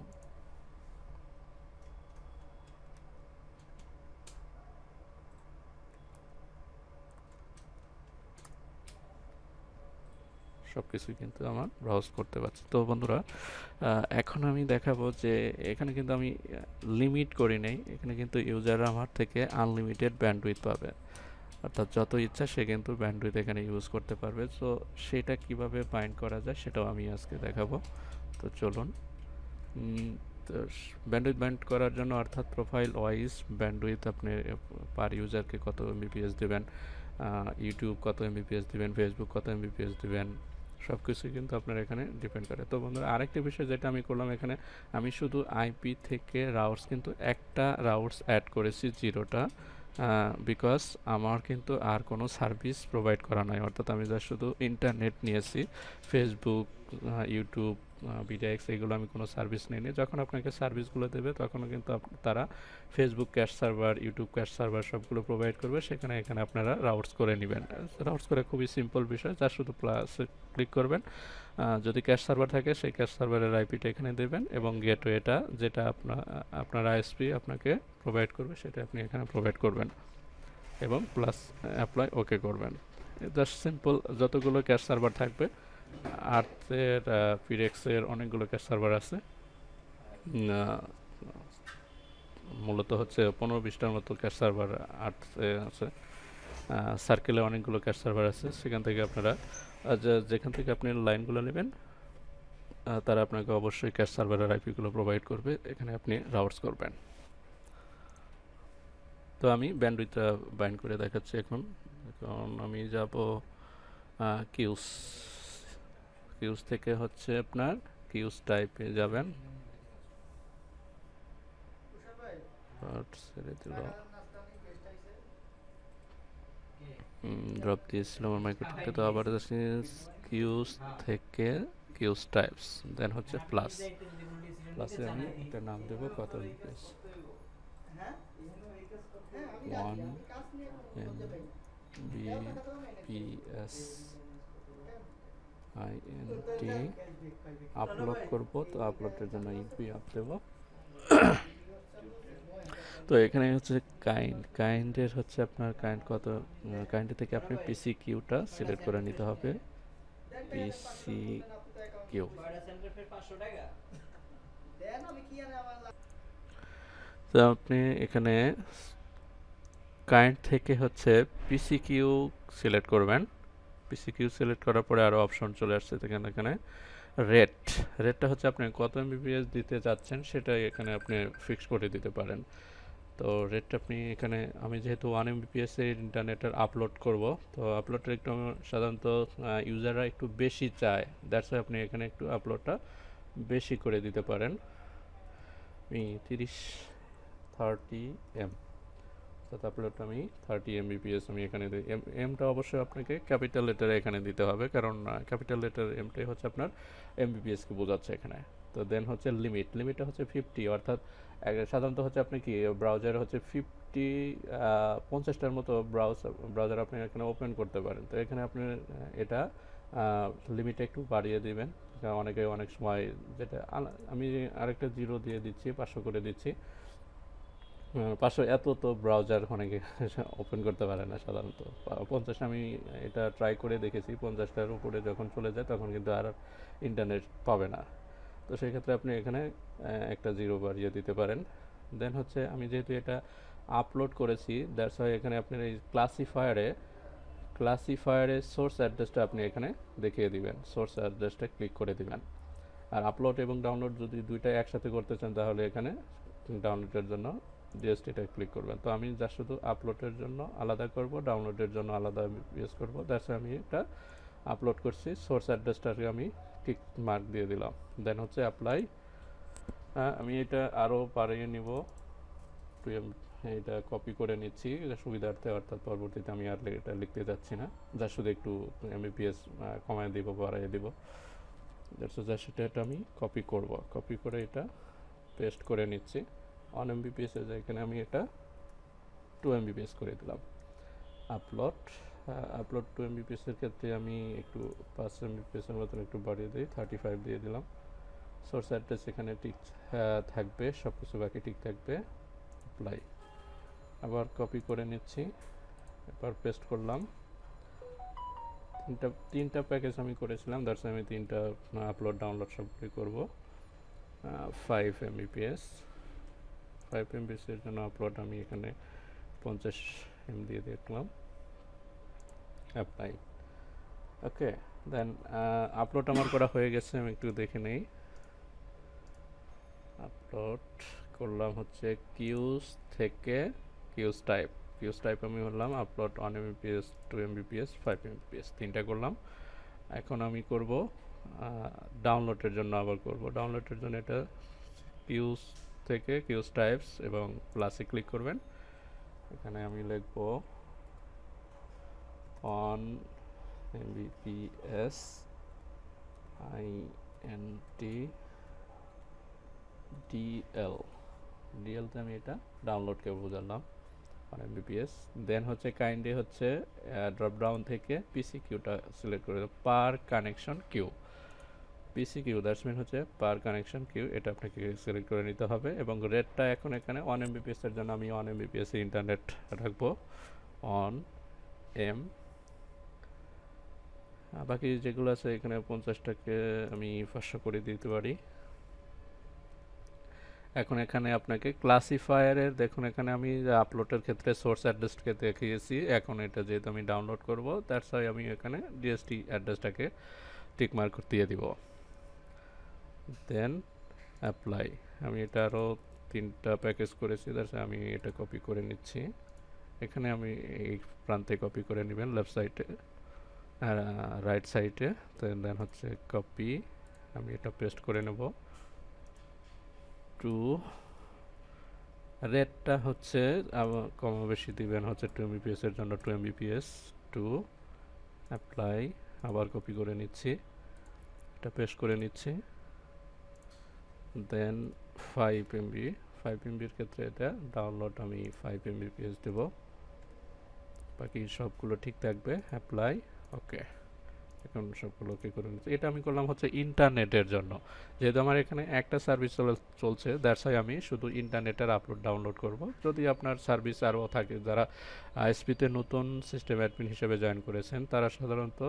সব কিছুই কিন্তু আমার ব্রাউজ করতে পারছি। তো বন্ধুরা, এখন আমি দেখাবো যে এখানে কিন্তু আমি লিমিট করি নাই, এখানে কিন্তু ইউজাররা আমার থেকে আনলিমিটেড ব্যান্ডউইথ পাবে, অর্থাৎ যত ইচ্ছা সে কিন্তু ব্যান্ডউইথ এখানে ইউজ করতে পারবে। সো সেটা কিভাবে বাইন্ড করা যায় সেটাও আমি আজকে দেখাবো। তো চলুন। তো ব্যান্ডউইথ বাইন্ড করার জন্য অর্থাৎ প্রোফাইল ওয়াইজ ব্যান্ডউইথ আপনি পার ইউজারকে কত এমবিপিএস দেবেন, ইউটিউব কত এমবিপিএস দিবেন, ফেসবুক কত এমবিপিএস দিবেন, সব কিছুই কিন্তু আপনার এখানে ডিপেন্ড করে। তো বন্ধুরা, আরেকটি বিষয় যেটা আমি করলাম, এখানে আমি শুধু আইপি থেকে রাউটস কিন্তু একটা রাউটস অ্যাড করেছি, 0টা, বিকজ আমার কিন্তু আর কোনো সার্ভিস প্রোভাইড করা নাই, অর্থাৎ আমি যা শুধু ইন্টারনেট নিয়েছি, ফেসবুক, ইউটিউব, বিডিএক্স, এগুলো আমি কোনো সার্ভিস নিইনি। যখন আপনাকে সার্ভিসগুলো দেবে তখনও কিন্তু তারা Facebook cash server, YouTube cash server সবগুলো প্রোভাইড করবে, সেখানে এখানে আপনারা রাউটস করে নেবেন। রাউটস করে খুবই সিম্পল বিষয়, যা শুধু প্লাসে ক্লিক করবেন, যদি ক্যাশ সার্ভার থাকে সেই ক্যাশ সার্ভারের আইপিটা এখানে দেবেন এবং গেটওয়েটা যেটা আপনার আইএসপি আপনাকে প্রোভাইড করবে সেটা আপনি এখানে প্রোভাইড করবেন এবং প্লাস অ্যাপ্লাই ওকে করবেন। Just simple. যতগুলো ক্যাশ সার্ভার থাকবে, আর্থের, পিরেক্সের অনেকগুলো ক্যাশ সার্ভার আছে, মূলত হচ্ছে 15-20টার মতো ক্যাশ সার্ভার আর্থে আছে, সার্কেলে অনেকগুলো ক্যাশ সার্ভার আছে। সেখান থেকে আপনারা যেখান থেকে আপনি লাইনগুলো নেবেন, তারা আপনাকে অবশ্যই ক্যাশ সার্ভারের আইপিগুলো প্রোভাইড করবে, এখানে আপনি রাউটস করবেন। তো আমি ব্যান্ডউইথটা বাইন্ড করে দেখাচ্ছি। এখন আমি যাব কিউস, কিউস থেকে হচ্ছে আপনার কিউস টাইপে যাবেন, ছেড়ে দিল, ড্রপ দিয়েছিলাম আমার মাইক্রোটিকটা। তো আবার কিউস থেকে কিউস টাইপস, দেন হচ্ছে প্লাস, প্লাসে আমি একটা নাম দেবো কত এমবিপিএস, 1 এমবিপিএস আইএনটি আপলোড করব। তো আপলোডের জন্য ইউপি আপ দেব। তো এখানে হচ্ছে কাইন্ডের হচ্ছে আপনার কাইন্ড কত, কাইন্ডের থেকে আপনি পিসি কিউটা সিলেক্ট করে নিতে হবে, পিসি কিউ। তো আপনি এখানে কাইন্ড থেকে হচ্ছে পিসি কিউ সিলেক্ট করবেন। পিসি কিউ সিলেক্ট করার পরে আরও অপশন চলে আসছে, এখানে রেটটা হচ্ছে আপনি কত এমবিপিএস দিতে চাচ্ছেন সেটা এখানে আপনি ফিক্স করে দিতে পারেন। তো রেটটা আপনি এখানে, আমি যেহেতু 1 এমবিপিএস এর ইন্টারনেটের আপলোড করব, তো আপলোডটা একটু সাধারণত ইউজাররা একটু বেশি চায়, দ্যাটস ওয়াই আপনি এখানে একটু আপলোডটা বেশি করে দিতে পারেন। আমি 30 এম, অর্থাৎ আপলোডটা আমি 30 এমবিপিএস আমি এখানে দিই। এমটা অবশ্যই আপনাকে ক্যাপিটাল লেটারে এখানে দিতে হবে, কারণ ক্যাপিটাল লেটার এমটাই হচ্ছে আপনার এমবিপিএসকে বোঝাচ্ছে এখানে। তো দেন হচ্ছে লিমিটটা হচ্ছে 50, অর্থাৎ সাধারণত হচ্ছে আপনি কি ব্রাউজারে হচ্ছে 50টার মতো ব্রাউজার আপনি এখানে ওপেন করতে পারেন। তো এখানে আপনি এটা লিমিটটা একটু বাড়িয়ে দিবেন, অনেকে অনেক সময়, যেটা আমি আরেকটা 0 দিয়ে দিচ্ছি, 500 করে দিচ্ছি। 500 এত তো ব্রাউজার অনেকে ওপেন করতে পারে না সাধারণত। 50 আমি এটা ট্রাই করে দেখেছি, 50টার উপরে যখন চলে যায় তখন কিন্তু আর ইন্টারনেট পাবে না। তো সেই ক্ষেত্রে আপনি এখানে একটা 0 বাড়িয়ে দিতে পারেন। দেন হচ্ছে আমি যেহেতু এটা আপলোড করেছি, দ্যাটস ওয়াই এখানে আপনার এই ক্লাসিফায়ারে সোর্স অ্যাড্রেসটা আপনি এখানে দেখিয়ে দিবেন, সোর্স অ্যাড্রেসটা ক্লিক করে দিবেন। আর আপলোড এবং ডাউনলোড যদি দুইটাই একসাথে করতে চান তাহলে এখানে ডাউনলোডের জন্য ডিএসটিটা ক্লিক করবেন। তো আমি যা শুধু আপলোডের জন্য আলাদা করব, ডাউনলোডের জন্য আলাদা ইউজ করব, দ্যাটস আমি এটা আপলোড করছি, সোর্স অ্যাড্রেসটাকে আমি টিক মার্ক দিয়ে দিলাম। দেন হচ্ছে অ্যাপ্লাই, আমি এটা আরও বাড়িয়ে নিব, এটা কপি করে নিচ্ছি সুবিধার্থে, অর্থাৎ পরবর্তীতে আমি আর এটা লিখতে যাচ্ছি না, যা শুধু একটু এমবিপিএস কমায় দিব, বাড়াইয়ে দিব। যা সেটা আমি কপি করব, কপি করে এটা পেস্ট করে নিচ্ছি। 1 এমবিপিএস এর এখানে আমি এটা 2 এমবিপিএস করে দিলাম। আপলোড 2 এমবিপিএস এর ক্ষেত্রে আমি একটু 5 এমবিপিএস এর মতন একটু বাড়িয়ে দিই, 35 দিয়ে দিলাম। সোর্স অ্যাড্রেস এখানে ঠিক থাকবে, সব কিছু বাকি ঠিক থাকবে। অ্যাপ্লাই, আবার কপি করে নিচ্ছি, এবার পেস্ট করলাম। তিনটা প্যাকেজ আমি করেছিলাম, দ্যাটস আমি তিনটা আপলোড ডাউনলোড সবগুলি করব। 5 Mbps, 5 Mbps এর জন্য আপলোড আমি এখানে 50 M দিয়ে দেখলাম, অ্যাপ্লাই। ওকে, দেন আপলোড আমার করা হয়ে গেছে, আমি একটু দেখে নেই। আপলোড করলাম হচ্ছে কিউজ থেকে কিউজ টাইপ আমি হলাম আপলোড 1 Mbps, 2 Mbps, 5 Mbps তিনটা করলাম। এখন আমি করব ডাউনলোডের জন্য, আবার করব ডাউনলোডের জন্য এটা কিউজ থেকে কিউজ টাইপস এবং প্লাসে ক্লিক করবেন। এখানে আমি লিখব 1 Mbps INT DL, ডিএলতে আমি এটা ডাউনলোডকে বোঝালাম 1 Mbps। দেন হচ্ছে কাইন্ডলি হচ্ছে ড্রপ ডাউন থেকে পিসি কিউটা সিলেক্ট করে দেবো, per connection queue, PC queue that's mean হচ্ছে পার কানেকশন কিউ, এটা আপনাকে সিলেক্ট করে নিতে হবে। এবং রেটটা এখন এখানে 1 Mbps এর জন্য আমি 1 Mbps ইন্টারনেট রাখবো 1 M। বাকি যেগুলো আছে এখানে 50টাকে আমি 500 করে দিতে পারি। এখন এখানে আপনাকে ক্লাসিফায়ারের দেখুন, এখানে আমি আপলোডের ক্ষেত্রে সোর্স অ্যাড্রেসকে দেখিয়েছি, এখন এটা যেহেতু আমি ডাউনলোড করব দ্যাটস ওয়াই আমি এখানে ডিএসটি অ্যাড্রেসটাকে টিক মার্ক দিয়ে দিব। দেন অ্যাপ্লাই, আমি এটা আরও তিনটা প্যাকেজ করেছি, দ্যাটস আমি এটা কপি করে নিচ্ছি। এখানে আমি এই প্রান্তে কপি করে নেবেন, লেফট সাইডে রাইট সাইডে, দেন হচ্ছে কপি, আমি এটা পেস্ট করে নেব। টু রেটটা হচ্ছে কম বেশি দিবেন হচ্ছে 2 Mbps এর জন্য 2 Mbps, টু অ্যাপ্লাই, আবার কপি করে নিচ্ছি, এটা পেস্ট করে নিচ্ছি। দেন 5 MB, 5 MBর ক্ষেত্রে এটা ডাউনলোড আমি 5 Mbps দেব, বাকি সবগুলো ঠিক থাকবে, অ্যাপ্লাই, ওকে। এখন সবগুলো ওকে করে নিচ্ছি। এটা আমি করলাম হচ্ছে ইন্টারনেটের জন্য, যেহেতু আমার এখানে একটা সার্ভিস চলছে দ্যাটস ওয়াই আমি শুধু ইন্টারনেটের আপলোড ডাউনলোড করব। যদি আপনার সার্ভিস আরও থাকে, যারা আইএসপিতে নতুন সিস্টেম অ্যাডমিন হিসেবে জয়েন করেছেন, তারা সাধারণত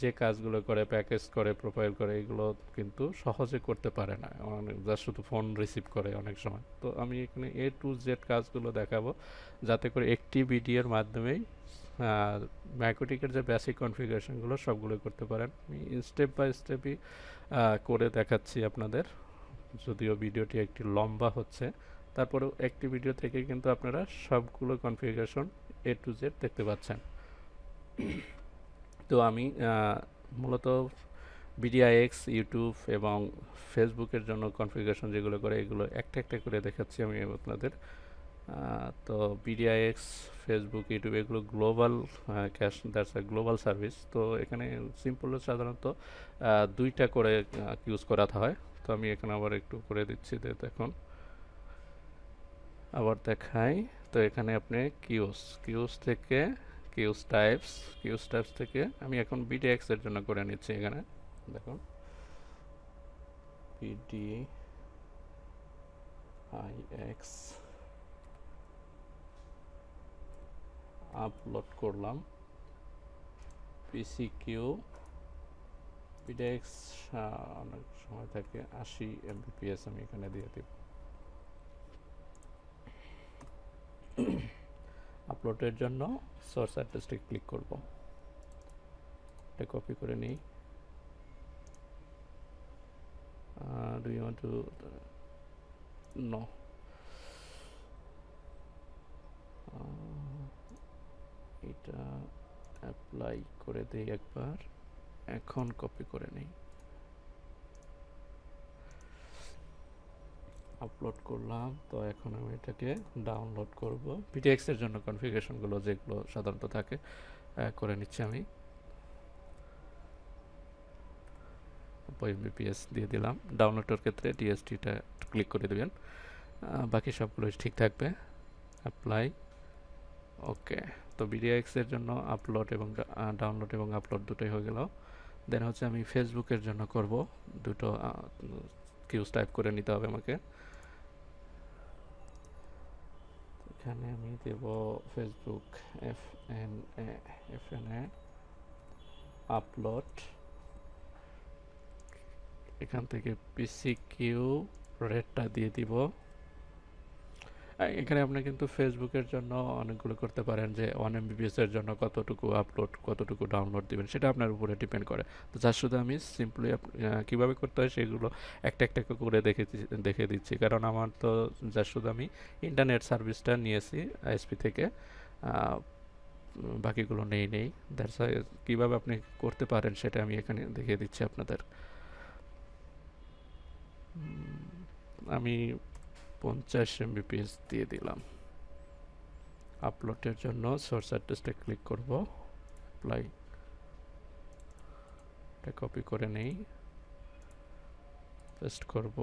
যে কাজগুলো করে, প্যাকেজ করে, প্রোফাইল করে, এগুলো কিন্তু সহজে করতে পারে না, জাস্ট শুধু ফোন রিসিভ করে অনেক সময়। তো আমি এখানে A to Z কাজগুলো দেখাবো, যাতে করে একটি ভিডিওর মাধ্যমেই ম্যাকোটিকের যে বেসিক কনফিগারেশনগুলো সবগুলো করতে পারেন। আমি স্টেপ বাই স্টেপই করে দেখাচ্ছি আপনাদের, যদিও ভিডিওটি একটি লম্বা হচ্ছে, তারপরেও একটি ভিডিও থেকে কিন্তু আপনারা সবগুলো কনফিগারেশন A to Z দেখতে পাচ্ছেন। তো আমি মূলত ভিডিআইএক্স, ইউটিউব এবং ফেসবুকের জন্য কনফিগারেশন যেগুলো করে, এগুলো একটা একটা করে দেখাচ্ছি আমি আপনাদের। তো বিডিআইএক্স, ফেসবুক, ইউটিউব এগুলো global cash, that's a global service. তো এখানে সিম্পল সাধারণত দুইটা করে ইউজ করাতে হয়। তো আমি এখানে আবার একটু করে দিচ্ছি, এখন আবার দেখাই। তো এখানে আপনি কিউজ থেকে কিউজ টাইপস থেকে আমি এখন বিডিএক্স এর জন্য করে নিচ্ছি। এখানে দেখুন বিডিআইএক্স আপলোড করলাম, পিসিকিউ বিডিএক্স অনেক সময় থাকে 80 Mbps, আমি এখানে দিয়ে দিব। আপলোডের জন্য সোর্স অ্যাড্রেসটি ক্লিক করব, এটা কপি করে নিই। Do you want to know, এটা অ্যাপ্লাই করে দিই একবার, এখন কপি করে নিই, আপলোড করলাম। তো এখন আমি এটাকে ডাউনলোড করব, পিটিএক্স এর জন্য কনফিগারেশনগুলো যেগুলো সাধারণত থাকে করে নিচ্ছি আমি। 5 Mbps দিয়ে দিলাম, ডাউনলোডের ক্ষেত্রে ডিএসটিটা ক্লিক করে দেবেন, বাকি সবগুলো ঠিক থাকবে, অ্যাপ্লাই, ওকে। তো বিডিএক্স এর জন্য আপলোড এবং ডাউনলোড এবং আপলোড দুটোই হয়ে গেল। দেন হচ্ছে আমি ফেসবুকের জন্য করব, দুটো কিউজ টাইপ করে নিতে হবে আমাকে। এখানে আমি দেব ফেসবুক FNA আপলোড, এখান থেকে পিসি কিউ রেটটা দিয়ে দিব। এখানে আপনি কিন্তু ফেসবুকের জন্য অনেকগুলো করতে পারেন, যে 1 MBPS এর জন্য কতটুকু আপলোড কতটুকু ডাউনলোড দিবেন, সেটা আপনার উপরে ডিপেন্ড করে। তো যার শুধু আমি সিম্পলি কীভাবে করতে হয় সেগুলো একটা একটা করে দেখে দিচ্ছি, কারণ আমার তো যার শুধু আমি ইন্টারনেট সার্ভিসটা নিয়েছি আইএসপি থেকে, বাকিগুলো নেই। দ্যাটস ওয়াই কীভাবে আপনি করতে পারেন সেটা আমি এখানে দেখিয়ে দিচ্ছি আপনাদের। আমি 50 MBPS দিয়ে দিলাম। আপলোডের জন্য সোর্স অ্যাড্রেসটা ক্লিক করব, অ্যাপ্লাই, এটা কপি করে নেই, পেস্ট করব।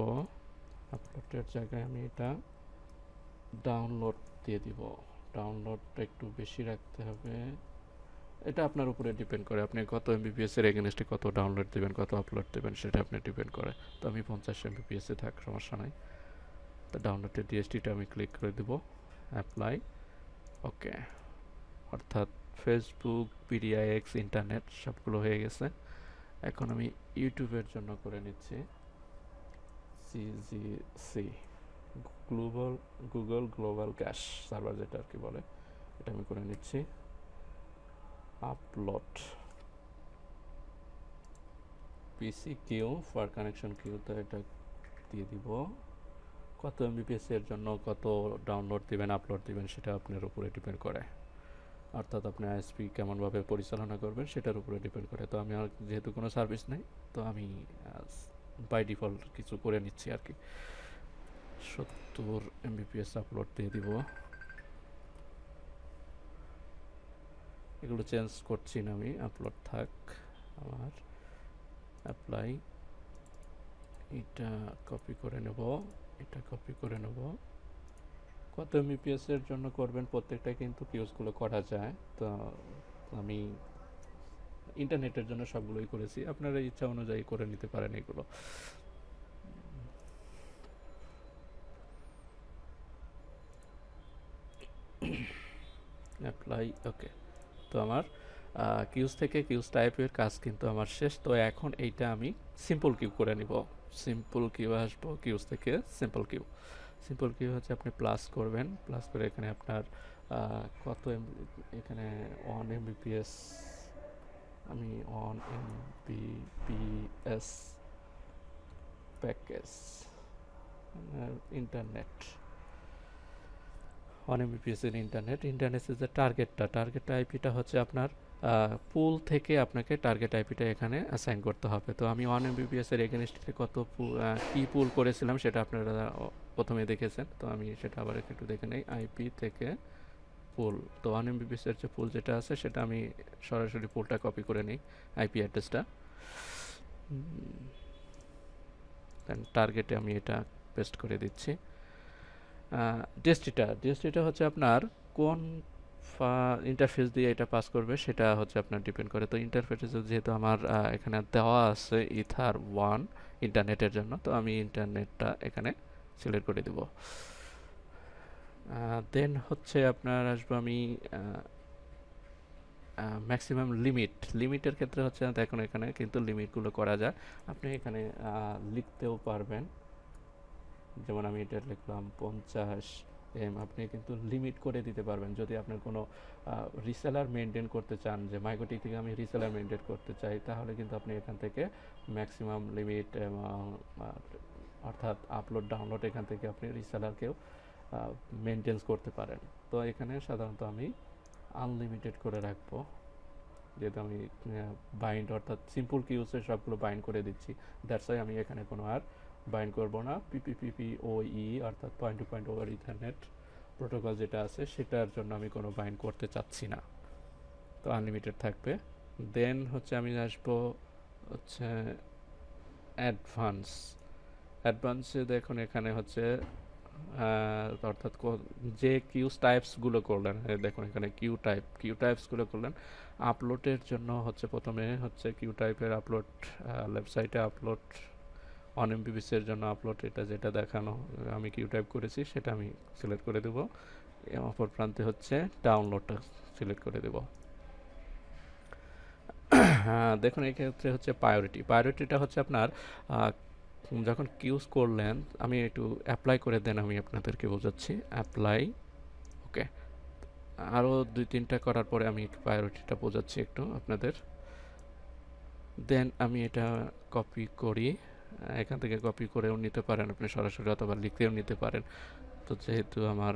আপলোডের জায়গায় আমি এটা ডাউনলোড দিয়ে দিব। ডাউনলোডটা একটু বেশি রাখতে হবে, এটা আপনার উপরে ডিপেন্ড করে, আপনি কত MBPS এর এগেনস্টে কত ডাউনলোড দেবেন কত আপলোড দেবেন সেটা আপনি ডিপেন্ড করে। তো আমি 50 MBPS থাক, সমস্যা নাই। তো ডাউনলোডের ডিএসটিটা আমি ক্লিক করে দেব, অ্যাপ্লাই, ওকে। অর্থাৎ ফেসবুক, পিডিআইএক্স, ইন্টারনেট সবগুলো হয়ে গেছে। এখন আমি ইউটিউবের জন্য করে নিচ্ছি CGC, Google global cache server যেটা আর কি বলে, এটা আমি করে নিচ্ছি। Upload PC Q for connection Q, তো এটা দিয়ে দিব। কত MBPS এর জন্য কত ডাউনলোড দিবেন আপলোড দিবেন সেটা আপনার উপরে ডিপেন্ড করে, অর্থাৎ আপনি আইএসপি কেমনভাবে পরিচালনা করবেন সেটার উপরে ডিপেন্ড করে। তো আমি আর যেহেতু কোনো সার্ভিস নেই, তো আমি বাই ডিফল্ট কিছু করে নিচ্ছি আর কি। 70 MBPS আপলোড দিয়ে দিব। এগুলো চেঞ্জ করছি না আমি, আপলোড থাক আমার। অ্যাপ্লাই, এটা কপি করে নেব, এটা কপি করে নেব। কত MBPS এর জন্য করবেন প্রত্যেকটা কিন্তু কিউজগুলো করা যায়, তো আমি ইন্টারনেটের জন্য সবগুলোই করেছি, আপনারা ইচ্ছা অনুযায়ী করে নিতে পারেন এগুলো। Apply, okay. তো আমার কিউজ থেকে কিউজ টাইপের কাজ কিন্তু আমার শেষ। তো এখন এইটা আমি সিম্পল কিউ করে নিব। সিম্পল কিউ আসবো, কিউজ থেকে সিম্পল কিউ। সিম্পল কিউ হচ্ছে আপনি প্লাস করবেন, প্লাস করে এখানে আপনার কত এখানে 1 MBPS, আমি 1 MBPS প্যাকেজ ইন্টারনেট, 1 MBPS এর ইন্টারনেট যে টার্গেট আইপিটা হচ্ছে আপনার পুল থেকে আপনাকে টার্গেট আইপিটা এখানে অ্যাসাইন করতে হবে। তো আমি 1 MBPS এর এগেনস্টে কত কি পুল করেছিলাম সেটা আপনারা প্রথমে দেখেছেন, তো আমি সেটা আবার একটু দেখে নেই। আইপি থেকে পুল, তো 1 MBPS এর যে পুল যেটা আছে সেটা আমি সরাসরি পুলটা কপি করে নিই, আইপি অ্যাড্রেসটা, দেন টার্গেটে আমি এটা পেস্ট করে দিচ্ছি। ডিএসটিটা হচ্ছে আপনার কোন ইন্টারফেস দিয়ে এটা পাস করবে সেটা হচ্ছে আপনার ডিপেন্ড করে। তো ইন্টারফেসে যেহেতু আমার এখানে দেওয়া আছে Ether1 ইন্টারনেটের জন্য, তো আমি ইন্টারনেটটা এখানে সিলেক্ট করে দেব। দেন হচ্ছে আপনার আসবো আমি ম্যাক্সিমাম লিমিটের ক্ষেত্রে হচ্ছে দেখুন এখানে কিন্তু লিমিটগুলো করা যায়, আপনি এখানে লিখতেও পারবেন। যেমন আমি এটা লিখলাম 50 আপনি কিন্তু লিমিট করে দিতে পারবেন। যদি আপনার কোনো রিসেলার মেনটেন করতে চান, যে মাইক্রোটিক থেকে আমি রিসেলার মেনটেন করতে চাই, তাহলে কিন্তু আপনি এখান থেকে ম্যাক্সিমাম লিমিট অর্থাৎ আপলোড ডাউনলোড এখান থেকে আপনি রিসেলারকেও মেনটেন করতে পারেন। তো এখানে সাধারণত আমি আনলিমিটেড করে রাখবো, যেহেতু আমি বাইন্ড অর্থাৎ সিম্পল কিউজের সবগুলো বাইন্ড করে দিচ্ছি। দ্যাটস ওয়াই আমি এখানে কোনো আর বাইন্ড করব না। PPPoE অর্থাৎ point to point over ethernet protocol যেটা আছে সেটার জন্য আমি কোনো বাইন্ড করতে চাচ্ছি না, তো আনলিমিটেড থাকবে। দেন হচ্ছে আমি আসবো হচ্ছে অ্যাডভান্সে দেখুন এখানে হচ্ছে অর্থাৎ যে কিউ টাইপসগুলো করলেন, দেখুন এখানে কিউ টাইপসগুলো করলেন আপলোডের জন্য হচ্ছে প্রথমে হচ্ছে কিউ টাইপের আপলোড, ওয়েবসাইটে আপলোড, 1 MBPS এর জন্য আপলোড, এটা যেটা দেখানো আমি কিউ টাইপ করেছি সেটা আমি সিলেক্ট করে দেব। অপর প্রান্তে হচ্ছে ডাউনলোডটা সিলেক্ট করে দেব। হ্যাঁ, দেখুন এক্ষেত্রে হচ্ছে প্রায়োরিটিটা হচ্ছে আপনার আহ, যখন কিউজ করলেন, আমি একটু অ্যাপ্লাই করে দেন, আমি আপনাদেরকে বোঝাচ্ছি। অ্যাপ্লাই, ওকে। আরও 2-3টা করার পরে আমি প্রায়োরিটিটা বোঝাচ্ছি একটু আপনাদের। দেন আমি এটা কপি করি, এখান থেকে কপি করেও নিতে পারেন আপনি সরাসরি, অথবা লিখেও নিতে পারেন। তো যেহেতু আমার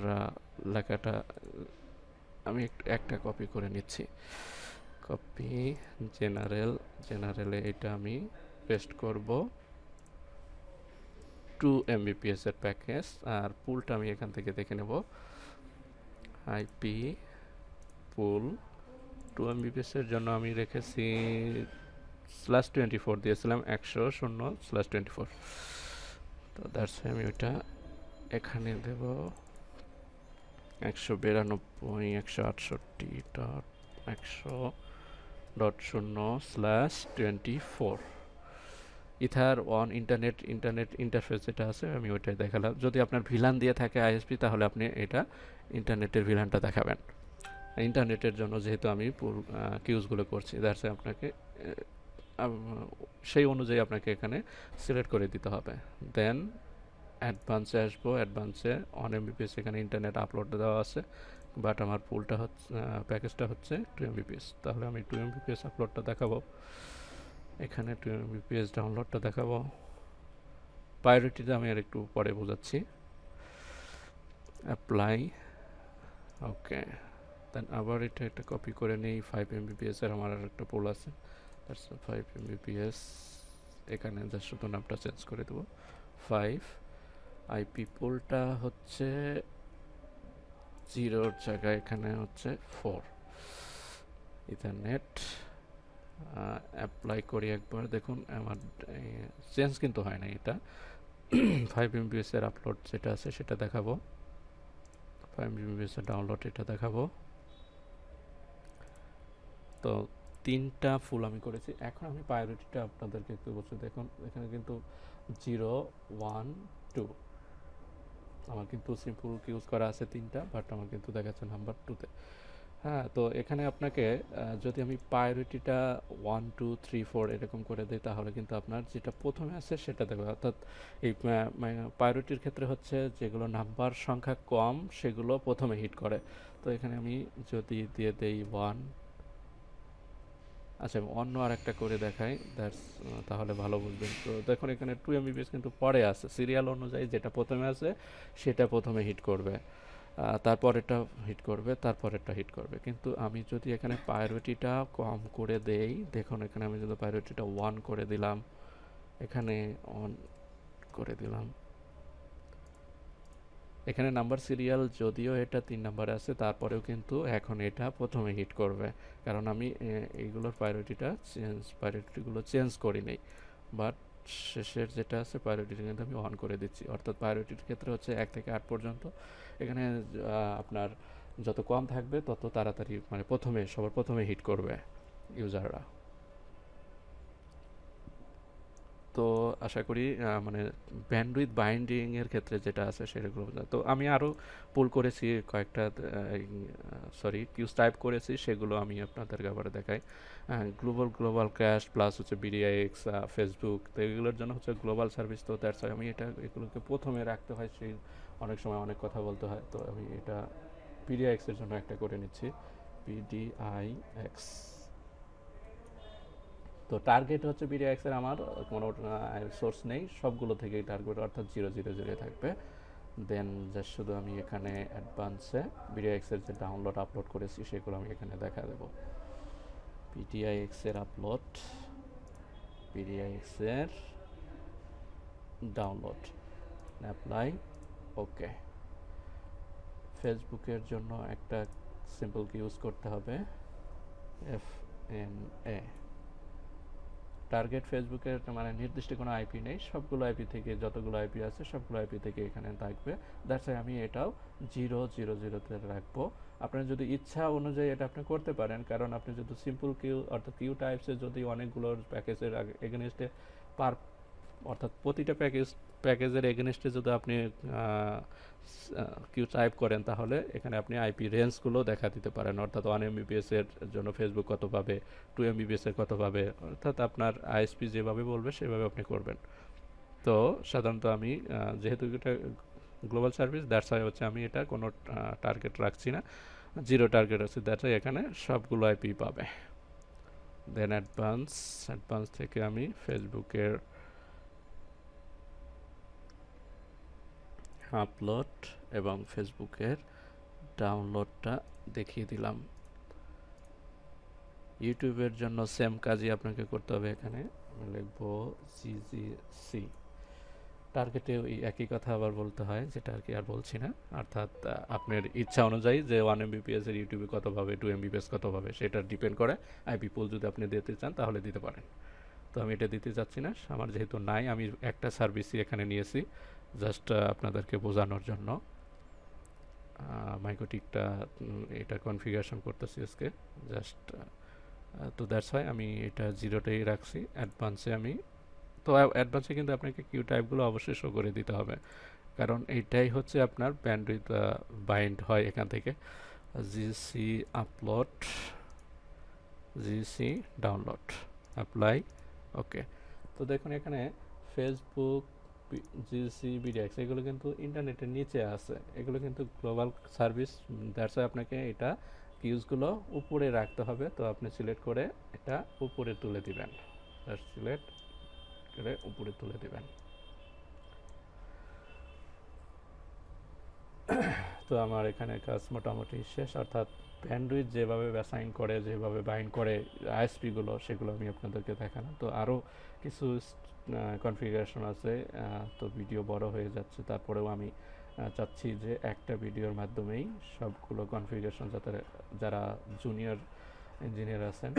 লেখাটা আমি একটা কপি করে নিচ্ছি। কপি, জেনারেলে এটা আমি পেস্ট করব। 2 Mbps এর প্যাকেজ, আর পুলটা আমি এখান থেকে দেখে নেব। আইপি পুল 2 Mbps এর জন্য আমি রেখেছি /24 দিয়েছিলাম, 100.0/24। তো দ্যাটস আমি ওইটা এখানে দেব 192.168.100.0/24। ইথার অন ইন্টারনেট ইন্টারফেস যেটা আছে আমি ওইটাই দেখালাম। যদি আপনার ভিলান দিয়ে থাকে আইএসপি, তাহলে আপনি এটা ইন্টারনেটের ভিলানটা দেখাবেন। ইন্টারনেটের জন্য যেহেতু আমি কিউজগুলো করছি, দ্যাটস আপনাকে সেই অনুযায়ী আপনাকে এখানে সিলেক্ট করে দিতে হবে। দেন অ্যাডভান্সে আসবো। অ্যাডভান্সে 1 Mbps এখানে ইন্টারনেট আপলোড দেওয়া আছে, বাট আমার পুলটা হচ্ছে, প্যাকেজটা হচ্ছে 2 Mbps। তাহলে আমি 2 Mbps আপলোডটা দেখাবো, এখানে 2 Mbps ডাউনলোডটা দেখাবো। প্রায়োরিটিটা আমি আর একটু পরে বোঝাচ্ছি। অ্যাপ্লাই, ওকে। দেন আবার এটা একটা কপি করে নেই। 5 Mbps এর আমার আর একটা পুল আছে, 5 Mbps। এখানে জাস্ট শুধু নামটা চেঞ্জ করে দেবো 5। আইপি পুলটা হচ্ছে 0-র জায়গায় এখানে হচ্ছে 4। ইথারনেট অ্যাপ্লাই করি একবার, দেখুন আমার চেঞ্জ কিন্তু হয় না। এটা 5 Mbps এর আপলোড যেটা আছে সেটা দেখাবো, 5 Mbps এর ডাউনলোড এটা দেখাবো। তো 3টা ফুল আমি করেছি। এখন আমি প্রায়োরিটিটা আপনাদেরকে একটু বলছি। দেখুন এখানে কিন্তু 0, 1, 2 আমার কিন্তু সিম্পল ইউজ করা আছে 3টা, বাট আমার কিন্তু দেখাচ্ছে নাম্বার 2তে। হ্যাঁ, তো এখানে আপনাকে যদি আমি প্রায়োরিটিটা 1, 2, 3, 4 এরকম করে দিই, তাহলে কিন্তু আপনার যেটা প্রথমে আছে সেটা দেবে। অর্থাৎ এই প্রায়োরিটির ক্ষেত্রে হচ্ছে যেগুলো নাম্বার সংখ্যা কম সেগুলো প্রথমে হিট করে। তো এখানে আমি যদি দিয়ে দেই 1, আচ্ছা অন্য আর একটা করে দেখাই, দ্যাটস তাহলে ভালো বুঝবেন। তো দেখুন এখানে 2 Mbps কিন্তু পরে আছে, সিরিয়াল অনুযায়ী যেটা প্রথমে আছে সেটা প্রথমে হিট করবে, তারপরেরটা হিট করবে, তারপরেরটা হিট করবে। কিন্তু আমি যদি এখানে প্রায়োরিটিটা কম করে দেই, দেখুন এখানে আমি যদি প্রায়োরিটিটা 1 করে দিলাম, এখানে অন করে দিলাম, এখানে নাম্বার সিরিয়াল যদিও এটা 3 নাম্বারে আছে, তারপরেও কিন্তু এখন এটা প্রথমে হিট করবে, কারণ আমি এইগুলোর প্রায়োরিটিগুলো চেঞ্জ করি নাই। বাট শেষের যেটা আছে প্রায়োরিটিটা কিন্তু আমি অন করে দিচ্ছি। অর্থাৎ প্রায়োরিটির ক্ষেত্রে হচ্ছে 1 থেকে 8 পর্যন্ত। এখানে আপনার যত কম থাকবে তত তাড়াতাড়ি, মানে সবার প্রথমে হিট করবে ইউজাররা। তো আশা করি মানে ব্যান্ডউইথ বাইন্ডিং এর ক্ষেত্রে যেটা আছে সেগুলো তো আমি আরও পুল করেছি কয়েকটা, কিউজ টাইপ করেছি, সেগুলো আমি আপনাদেরকে আবার দেখাই। গ্লোবাল ক্যাশ প্লাস হচ্ছে বিডিআইএক্স, ফেসবুক, তো এগুলোর জন্য হচ্ছে গ্লোবাল সার্ভিস। তো দ্যাটস আমি এগুলোকে প্রথমে রাখতে হয়, সেই অনেক সময় অনেক কথা বলতে হয়। তো আমি এটা বিডিআইএক্স এর জন্য একটা করে নিচ্ছি, বিডিআইএক্স। তো টার্গেট হচ্ছে বিডিএক্স এর আমার কোনো সোর্স নেই, সবগুলো থেকেই টার্গেট, অর্থাৎ 000 থাকবে। দেন জাস্ট শুধু আমি এখানে অ্যাডভান্সে বিডিএক্স এর যে ডাউনলোড আপলোড করেছি সেগুলো আমি এখানে দেখা দেবো। বিডিএক্স এর আপলোড, বিডিএক্স এর ডাউনলোড, অ্যাপ্লাই, ওকে। ফেসবুকের জন্য একটা সিম্পল ইউজ করতে হবে, FNA। টার্গেট ফেসবুকের মানে নির্দিষ্ট কোনো আইপি নেই, সবগুলো আইপি থেকে, যতগুলো আইপি আছে সবগুলো আইপি থেকে এখানে থাকবে। দ্যাটস আমি এটাও 000-তে রাখবো। আপনার যদি ইচ্ছা অনুযায়ী এটা আপনি করতে পারেন, কারণ আপনি যদি সিম্পল কিউ অর্থাৎ কিউ টাইপসের যদি অনেকগুলোর প্যাকেজের এগেনস্টে পার অর্থাৎ প্রতিটা প্যাকেজের এগেনস্টে যদি আপনি কিউ টাইপ করেন তাহলে এখানে আপনি আইপি রেঞ্জগুলো দেখা দিতে পারেন, অর্থাৎ 1 Mbps এর জন্য ফেসবুক কত পাবে, 2 Mbps এর কত পাবে, অর্থাৎ আপনার আইএসপি যেভাবে বলবে সেভাবে আপনি করবেন। তো সাধারণত আমি যেহেতু এটা গ্লোবাল সার্ভিস, দ্যাটস ওয়াই হচ্ছে আমি এটা কোনো টার্গেট রাখছি না, জিরো টার্গেট আছে, দ্যাটস ওয়াই এখানে সবগুলো আইপি পাবে। দেন অ্যাডভান্স থেকে আমি ফেসবুকের আপলোড এবং ফেসবুকের ডাউনলোডটা দেখিয়ে দিলাম। ইউটিউবের জন্য সেম কাজই আপনাকে করতে হবে। এখানে আমি লিখবো জিজিসি, টার্গেটে ওই একই কথা আবার বলতে হয়, যেটা আর কি আর বলছি না। অর্থাৎ আপনার ইচ্ছা অনুযায়ী যে 1 Mbps এর ইউটিউবে কত পাবে, 2 Mbps কত পাবে, সেটা ডিপেন্ড করে। আইপি পুল যদি আপনি দিতে চান তাহলে দিতে পারেন। তো আমি এটা দিতে চাচ্ছি না, আমার যেহেতু নাই, আমি একটা সার্ভিসই এখানে নিয়েছি জাস্ট আপনাদেরকে বোঝানোর জন্য। মাইকোটিকটা এটা কনফিগারেশন করতেছি আজকে জাস্ট, তো দ্যাটস হয় আমি এটা জিরোটাই রাখছি। অ্যাডভান্সে কিন্তু আপনাকে কিউ টাইপগুলো অবশ্যই শো করে দিতে হবে, কারণ এইটাই হচ্ছে আপনার ব্যান্ডউইথ বাইন্ড হয় এখান থেকে। GC upload, GC download, apply, okay. তো দেখুন এখানে ফেসবুক, জিসি, বিডিএক্স এগুলো কিন্তু ইন্টারনেটের নিচে আছে, এগুলো কিন্তু গ্লোবাল সার্ভিস, দ্যাটস ওয়াই আপনাকে এটা কিউজগুলো উপরে রাখতে হবে। তো আপনি সিলেক্ট করে এটা উপরে তুলে দিবেন, সিলেক্ট করে উপরে তুলে দিবেন। তো আমার এখানে কাজ মোটামুটি শেষ, অর্থাৎ ব্যান্ডউইথ যেভাবে অ্যাসাইন করে, যেভাবে বাইন্ড করে আইএসপিগুলো, সেগুলো আমি আপনাদেরকে দেখালাম। তো আরও কিছু কনফিগারেশন আছে, তো ভিডিও বড় হয়ে যাচ্ছে, তারপরেও আমি চাচ্ছি যে একটা ভিডিওর মাধ্যমেই সবগুলো কনফিগারেশন, যাতে যারা জুনিয়র ইঞ্জিনিয়ার আছেন,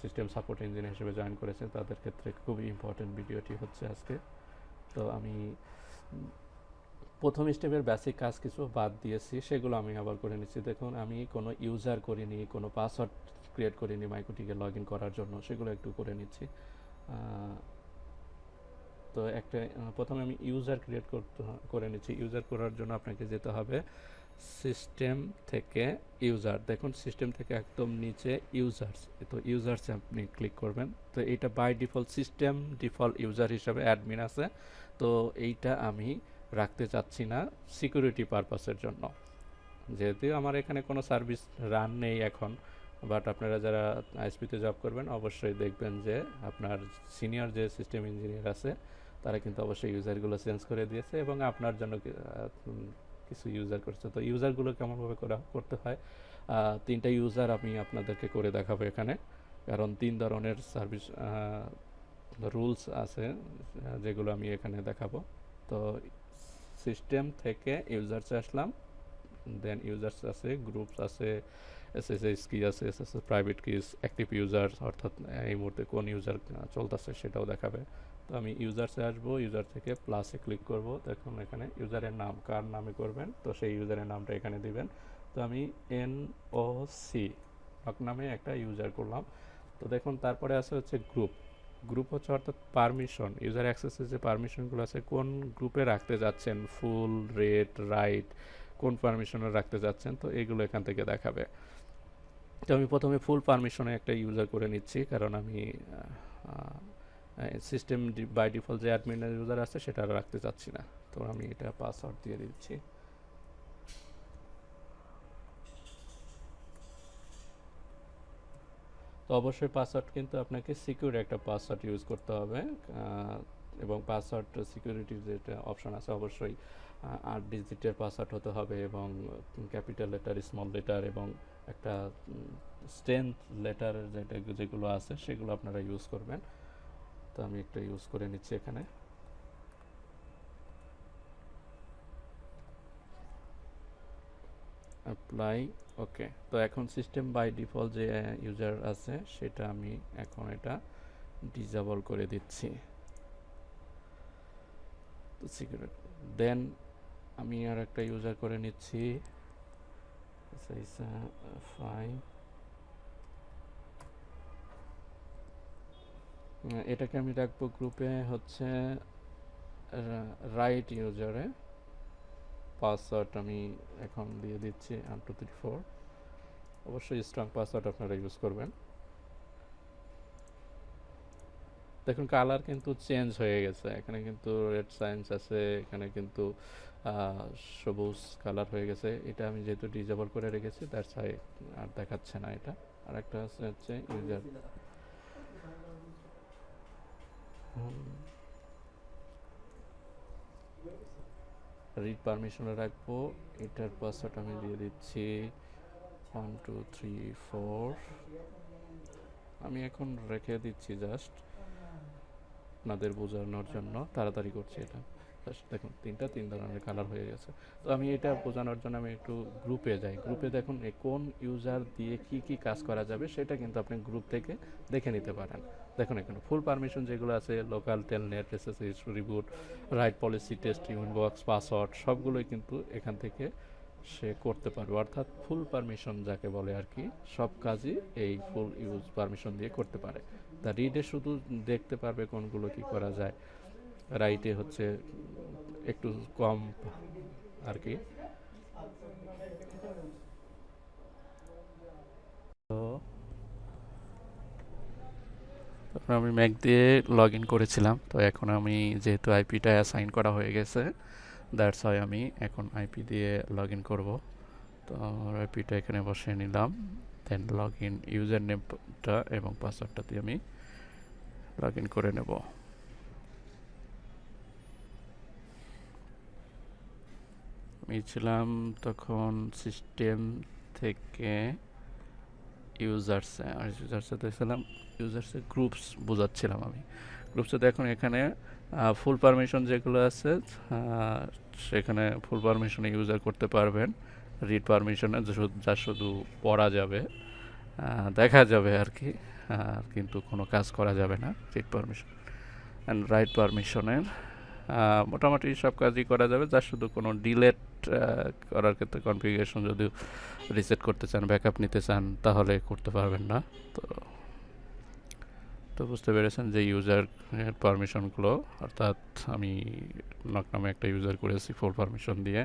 সিস্টেম সাপোর্ট ইঞ্জিনিয়ার হিসেবে জয়েন করেছেন, তাদের ক্ষেত্রে খুবই ইম্পর্টেন্ট ভিডিওটি হচ্ছে আজকে। তো আমি প্রথম স্টেপের বেসিক কাজ কিছু বাদ দিয়েছি, সেগুলো আমি আবার করে নিচ্ছি। দেখুন আমি কোনো ইউজার করিনি, কোনো পাসওয়ার্ড ক্রিয়েট করিনি মাইকোটিকে লগ ইন করার জন্য, সেগুলো একটু করে নিচ্ছি। তো প্রথমে আমি ইউজার ক্রিয়েট করে নিচ্ছি। ইউজার করার জন্য আপনাকে যেতে হবে সিস্টেম থেকে ইউজার, দেখুন সিস্টেম থেকে একদম নিচে ইউজার্স, তো ইউজার্সে আপনি ক্লিক করবেন। তো এইটা by default system default user হিসাবে অ্যাডমিন আছে, তো এইটা আমি রাখতে চাচ্ছি না সিকিউরিটি পারপাসের জন্য, যেহেতু আমার এখানে কোনো সার্ভিস রান নেই এখন। বাট আপনারা যারা আইএসপিতে জব করবেন অবশ্যই দেখবেন যে আপনার সিনিয়র যে সিস্টেম ইঞ্জিনিয়ার আছে তারা কিন্তু অবশ্যই ইউজারগুলো চেঞ্জ করে দিয়েছে এবং আপনার জন্য কিছু ইউজার করছে। তো ইউজারগুলো কেমনভাবে করতে হয়, তিনটা ইউজার আমি আপনাদেরকে করে দেখাবো এখানে, কারণ 3 ধরনের সার্ভিস রুলস আছে যেগুলো আমি এখানে দেখাবো। তো সিস্টেম থেকে ইউজার্সে আসলাম, দেন ইউজার্স আছে, গ্রুপস আছে, এসএসএস কি আছে, SSS private kiss, active user, অর্থাৎ এই মুহূর্তে কোন ইউজার চলতেছে সেটাও দেখাবে। তো আমি ইউজার্সে আসবো, ইউজার থেকে প্লাসে ক্লিক করব। দেখুন এখানে ইউজারের নাম কার নামে করবেন, তো সেই ইউজারের নামটা এখানে দিবেন। তো আমি NOC নামে একটা ইউজার করলাম। তো দেখুন তারপরে আছে হচ্ছে গ্রুপ হচ্ছে অর্থাৎ পারমিশন, ইউজার অ্যাক্সেসের যে পারমিশনগুলো আছে, কোন গ্রুপে রাখতে যাচ্ছেন, ফুল, রেড, রাইট, কোন পারমিশনে রাখতে যাচ্ছেন, তো এগুলো এখান থেকে দেখাবে। তো আমি প্রথমে ফুল পারমিশনে একটা ইউজার করে নিচ্ছি, কারণ আমি সিস্টেম বাই ডিফল্ট যে অ্যাডমিনের ইউজার আছে সেটা রাখতে চাচ্ছি না। তো আমি এটা পাসওয়ার্ড দিয়ে দিচ্ছি। তো অবশ্যই পাসওয়ার্ড কিন্তু আপনাকে সিকিউর একটা পাসওয়ার্ড ইউজ করতে হবে, এবং পাসওয়ার্ড সিকিউরিটির যেটা অপশন আছে অবশ্যই 8 ডিজিটের পাসওয়ার্ড হতে হবে, এবং ক্যাপিটাল লেটার, স্মল লেটার এবং একটা স্ট্রেংথ লেটার যেগুলো আছে সেগুলো আপনারা ইউজ করবেন। তো আমি একটা ইউজ করে নিচ্ছি এখানে। Apply, okay. তো এখন সিস্টেম বাই ডিফল্ট যে ইউজার আছে সেটা আমি এখন এটা ডিসেবল করে দিচ্ছি। তো সিকিউরিটি, দেন আমি আর একটা ইউজার করে নিচ্ছি, এটাকে আমি রাখবো গ্রুপে হচ্ছে রাইট ইউজারে। পাসওয়ার্ড আমি এখন দিয়ে দিচ্ছি 1234। অবশ্যই স্ট্রং পাসওয়ার্ড আপনারা ইউজ করবেন। দেখুন কালার কিন্তু চেঞ্জ হয়ে গেছে, এখানে কিন্তু রেড সাইন্স আছে, এখানে কিন্তু সবুজ কালার হয়ে গেছে। এটা আমি যেহেতু ডিজেবল করে রেখেছি দ্যাটস হাই আর দেখাচ্ছে না এটা। আর একটা আছে হচ্ছে ইউজার রিড পারমিশনে রাখবো। এটার পাসওয়ার্ড আমি দিয়ে দিচ্ছি 1234। আমি এখন রেখে দিচ্ছি জাস্ট আপনাদের বোঝানোর জন্য, তাড়াতাড়ি করছি এটা। দেখুন তিন ধরনের কালার হয়ে গেছে। তো আমি এটা বোঝানোর জন্য আমি একটু গ্রুপে যাই। গ্রুপে দেখুন কোন ইউজার দিয়ে কি কি কাজ করা যাবে সেটা কিন্তু আপনি গ্রুপ থেকে দেখে নিতে পারেন। দেখুন এখানে ফুল পারমিশন যেগুলো আছে, local Telnet, SSS, reboot, right policy, test, inbox, password, সবগুলোই কিন্তু এখান থেকে সে করতে পারবে। অর্থাৎ ফুল পারমিশন যাকে বলে আর কি, সব কাজই এই ফুল ইউজ পারমিশন দিয়ে করতে পারে। তা রিডে শুধু দেখতে পারবে কোনগুলো কি করা যায়, রাইটে হচ্ছে একটু কম আর কি। তো তারপর আমি ম্যাক দিয়ে লগ ইন করেছিলাম। তো এখন আমি যেহেতু আইপিটা অ্যাসাইন করা হয়ে গেছে দ্যাটস হয় আমি এখন আইপি দিয়ে লগ ইন করবো। তো আমার আইপিটা এখানে বসিয়ে নিলাম, দেন লগ ইন ইউজার নেমটা এবং পাসওয়ার্ডটা দিয়ে আমি লগ ইন করে নেব। আমি ছিলাম তখন সিস্টেম থেকে ইউজার্সে, আর ইউজার্সে দেখছিলাম ইউজার্সে গ্রুপস বোঝাচ্ছিলাম আমি। গ্রুপসে দেখুন এখানে ফুল পারমিশন যেগুলো আছে সেখানে ফুল পারমিশনে ইউজার করতে পারবেন। রিড পারমিশনে যা শুধু পড়া যাবে, দেখা যাবে আর কি, কিন্তু কোনো কাজ করা যাবে না। রিড পারমিশন অ্যান্ড রাইট পারমিশনের মোটামুটি সব কাজই করা যাবে, যা শুধু কোনো ডিলেট করার ক্ষেত্রে কনফিগারেশন যদি রিসেট করতে চান, ব্যাকআপ নিতে চান তাহলে করতে পারবেন না। তো তো বুঝতে পেরেছেন যে ইউজার পারমিশনগুলো, অর্থাৎ আমি নক নামে একটা ইউজার করেছি ফুল পারমিশন দিয়ে,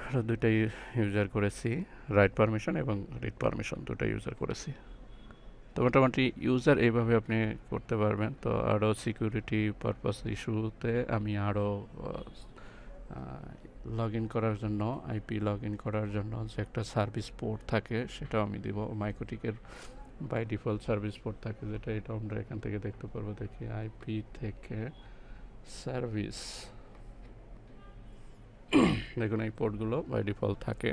আর দুইটাই ইউজার করেছি, রাইট পারমিশন এবং রিড পারমিশন দুটো ইউজার করেছি। তো মোটামুটি ইউজার এইভাবে আপনি করতে পারবেন। তো আরও সিকিউরিটি পারপাস ইস্যুতে আমি আরও লগ ইন করার জন্য, আইপি লগ ইন করার জন্য যে একটা সার্ভিস পোর্ট থাকে সেটাও আমি দিব। মাইক্রোটিকের বাই ডিফল্ট সার্ভিস পোর্ট থাকে, যেটা এটা আমরা এখান থেকে দেখতে পারবো। দেখি আইপি থেকে সার্ভিস, দেখুন এই পোর্টগুলো বাই ডিফল্ট থাকে।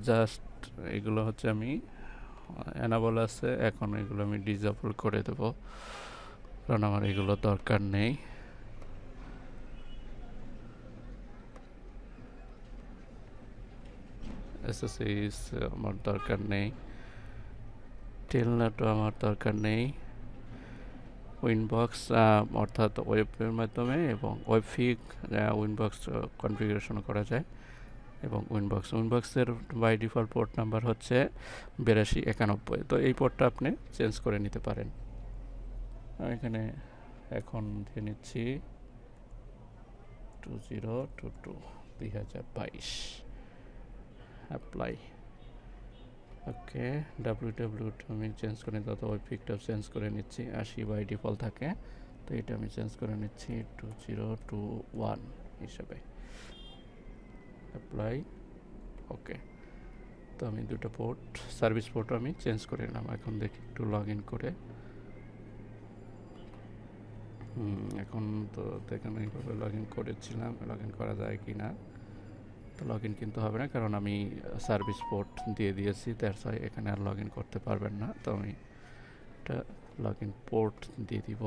জাস্ট এগুলো হচ্ছে আমি এনাবল আছে, এখন এগুলো আমি ডিসেবল করে দেব কারণ আমার এগুলো দরকার নেই। এসএসএস আমার দরকার নেই, টেলনেটও আমার দরকার নেই। উইনবক্স অর্থাৎ ওয়েবের মাধ্যমে এবং ওয়েবফিগ উইনবক্স কনফিগারেশন করা যায়। এবং উইনবক্সের বাই ডিফল্ট পোর্ট নাম্বার হচ্ছে 8291। তো এই পোর্টটা আপনি চেঞ্জ করে নিতে পারেন। আমি এখানে এখন দিয়ে নিচ্ছি 2022 অ্যাপ্লাই। ওকে, ডাব্লিউ আমি চেঞ্জ করে নিতে, অথবা ওয়েবফিগটাও চেঞ্জ করে নিচ্ছি। 80 বাই ডিফল্ট থাকে, তো এটা আমি চেঞ্জ করে নিচ্ছি 2021 হিসাবে। Apply, okay. তো আমি দুটো পোর্ট, সার্ভিস পোর্টও আমি চেঞ্জ করে নিলাম। এখন দেখি একটু লগ ইন করে। এখন তো দেখেন এইভাবে লগ ইন করেছিলাম, লগ ইন করা যায় কি না। তো লগ ইন কিন্তু হবে না, কারণ আমি সার্ভিস পোর্ট দিয়ে দিয়েছি, দ্যাটস ওয়াই এখানে আর লগ ইন করতে পারবেন না। তো আমি একটা লগ ইন পোর্ট দিয়ে দিব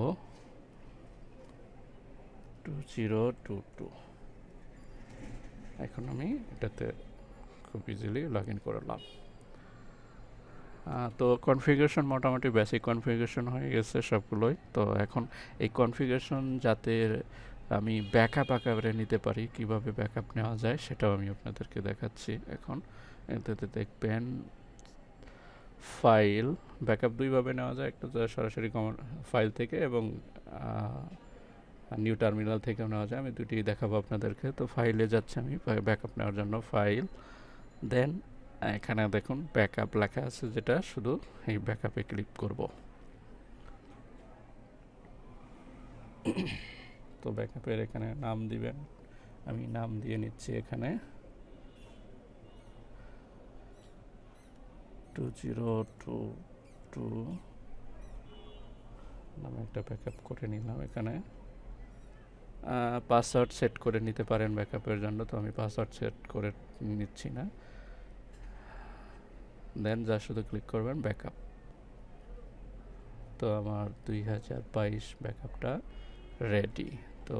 2022। এখন আমি এটাতে খুব ইজিলি লগ ইন করলাম। তো কনফিগারেশন মোটামুটি বেসিক কনফিগারেশন হয়ে গেছে সবগুলোই। তো এখন এই কনফিগারেশন যাতে আমি ব্যাকআপ আকারে নিতে পারি, কিভাবে ব্যাকআপ নেওয়া যায় সেটাও আমি আপনাদেরকে দেখাচ্ছি। এখন এটাতে দেখবেন ফাইল, ব্যাকআপ দুইভাবে নেওয়া যায়, একটা সরাসরি ফাইল থেকে এবং নিউ টার্মিনাল থেকেও নেওয়া যায়। আমি দুটি দেখাবো আপনাদেরকে। তো ফাইলে যাচ্ছে আমি ব্যাকআপ নেওয়ার জন্য, ফাইল, দেন এখানে দেখুন ব্যাকআপ লেখা আছে, যেটা শুধু এই ব্যাকআপে ক্লিক করব। তো ব্যাকআপের এখানে নাম দিবেন, আমি নাম দিয়ে নিচ্ছি এখানে 2022 নামে একটা ব্যাকআপ করে নিলাম। এখানে পাসওয়ার্ড সেট করে নিতে পারেন ব্যাকআপের জন্য, তো আমি পাসওয়ার্ড সেট করে নিচ্ছি না। দেন যা শুধু ক্লিক করবেন ব্যাকআপ। তো আমার 2022 ব্যাকআপটা রেডি। তো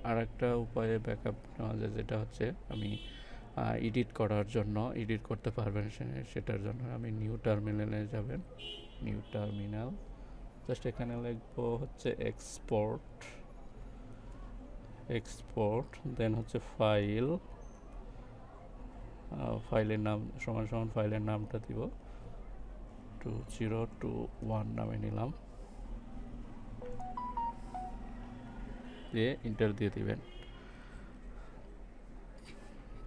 আর একটা উপায়ে ব্যাকআপ নেওয়া যায়, যেটা হচ্ছে আমি এডিট করার জন্য, এডিট করতে পারবেন সেটার জন্য আমি নিউ টার্মিনালে যাবেন, নিউ টার্মিনাল, জাস্ট এখানে লিখবো হচ্ছে এক্সপোর্ট, এক্সপোর্ট, দেন হচ্ছে ফাইল, ফাইলের নাম সমান সমান ফাইলের নামটা দিব 2021 নামে নিলাম, দিয়ে ইন্টার দিয়ে দিবেন।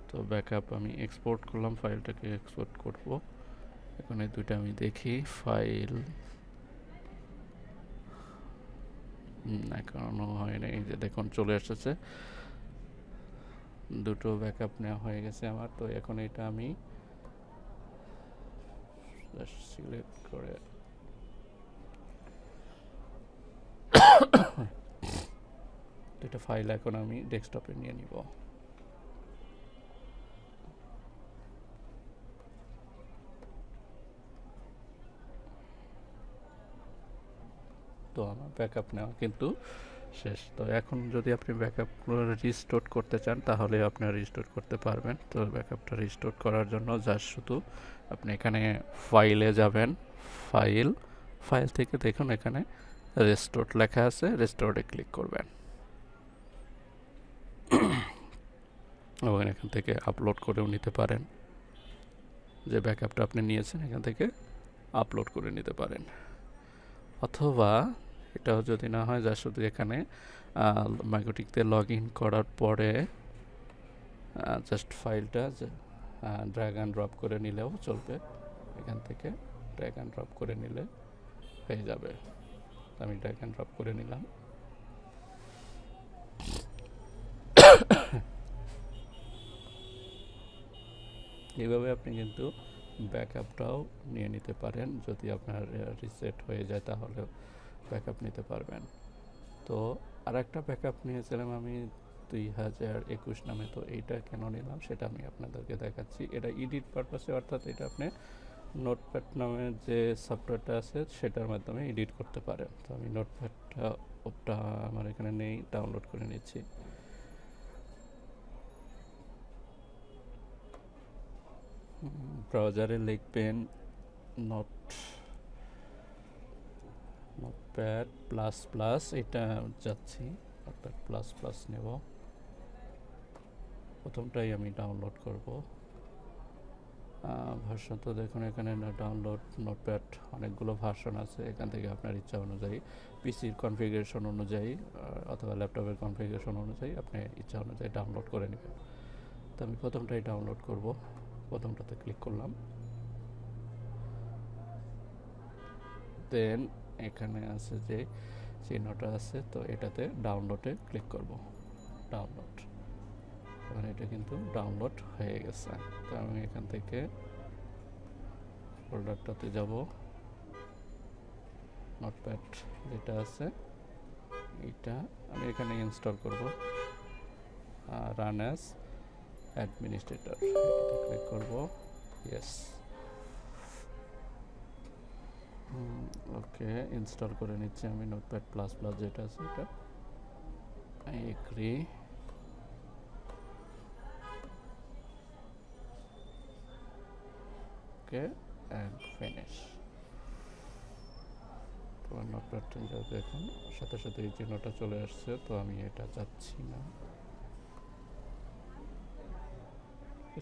তো ব্যাকআপ আমি এক্সপোর্ট করলাম, ফাইলটাকে এক্সপোর্ট করব। এখন এই দুইটা আমি দেখি, ফাইল এখনো হয় না, এই যে দেখুন চলে এসেছে, দুটো ব্যাকআপ নেওয়া হয়ে গেছে আমার। তো এখন এটা আমি সিলেক্ট করে এটা ফাইল এখন আমি ডেস্কটপে নিয়ে নিব। তো আমার ব্যাকআপ নেওয়া কিন্তু শেষ। তো এখন যদি আপনি ব্যাকআপ রিস্টোর করতে চান তাহলে আপনারা রিস্টোর করতে পারবেন। তো ব্যাকআপটা রিস্টোর করার জন্য জাস্ট শুধু আপনি এখানে ফাইলে যাবেন, ফাইল, ফাইল থেকে দেখুন এখানে রেস্টোর লেখা আছে, রেস্টোরে ক্লিক করবেন এবং এখান থেকে আপলোড করেও নিতে পারেন, যে ব্যাকআপটা আপনি নিয়েছেন এখান থেকে আপলোড করে নিতে পারেন। অথবা এটাও যদি না হয়, যা শুধু এখানে মাইক্রোটিকতে লগ ইন করার পরে জাস্ট ফাইলটা ড্র্যাগ অ্যান্ড ড্রপ করে নিলেও চলবে, এখান থেকে ড্র্যাগ অ্যান্ড ড্রপ করে নিলে হয়ে যাবে। আমি ড্র্যাগ অ্যান্ড ড্রপ করে নিলাম। এইভাবে আপনি কিন্তু ব্যাকআপটাও নিয়ে নিতে পারেন, যদি আপনার রিসেট হয়ে যায় তাহলে ব্যাকআপ নিতে পারবেন। তো আর একটা ব্যাকআপ নিয়েছিলাম আমি 2021 নামে, তো এইটা কেন নিলাম সেটা আমি আপনাদেরকে দেখাচ্ছি। এটা এডিট পারপাসে, অর্থাৎ এটা আপনি নোটপ্যাড নামে যে সফটওয়্যারটা আছে সেটার মাধ্যমে এডিট করতে পারেন। তো আমি নোটপ্যাডটা ওটা আমার এখানে নেই, ডাউনলোড করে নিচ্ছি। ব্রাউজারে লিখবেন নোটপ্যাড প্লাস প্লাস, এটা যাচ্ছি নোটপ্যাড প্লাস প্লাস নেব, প্রথমটাই আমি ডাউনলোড করব। ভার্সন তো দেখুন এখানে ডাউনলোড নোটপ্যাড অনেকগুলো ভার্সন আছে, এখান থেকে আপনার ইচ্ছা অনুযায়ী, পিসির কনফিগারেশন অনুযায়ী অথবা ল্যাপটপের কনফিগারেশন অনুযায়ী আপনি ইচ্ছা অনুযায়ী ডাউনলোড করে নেবেন। তো আমি প্রথমটাই ডাউনলোড করব, প্রথমটাতে ক্লিক করলাম, দেন এখানে আছে যে চিহ্নটা আছে, তো এটাতে ডাউনলোডে ক্লিক করব, ডাউনলোড। এবার এটা কিন্তু ডাউনলোড হয়ে গেছে। তো আমি এখান থেকে ফোল্ডারটাতে যাব, নোটপ্যাড যেটা আছে এটা আমি এখানে ইনস্টল করব, রান অ্যাজ অ্যাডমিনিস্ট্রেটর, এটাতে ক্লিক করব, ইয়েস, ওকে ইনস্টল করে নিচ্ছি আমি নোটপ্যাড প্লাস প্লাস যেটা আছে এটা, এগ্রি, ওকে অ্যান্ড ফিনিশ। তো নোটপ্যাডটা যা দেখুন সাথে সাথে এই চিহ্নটা চলে আসছে, তো আমি এটা চাচ্ছি না,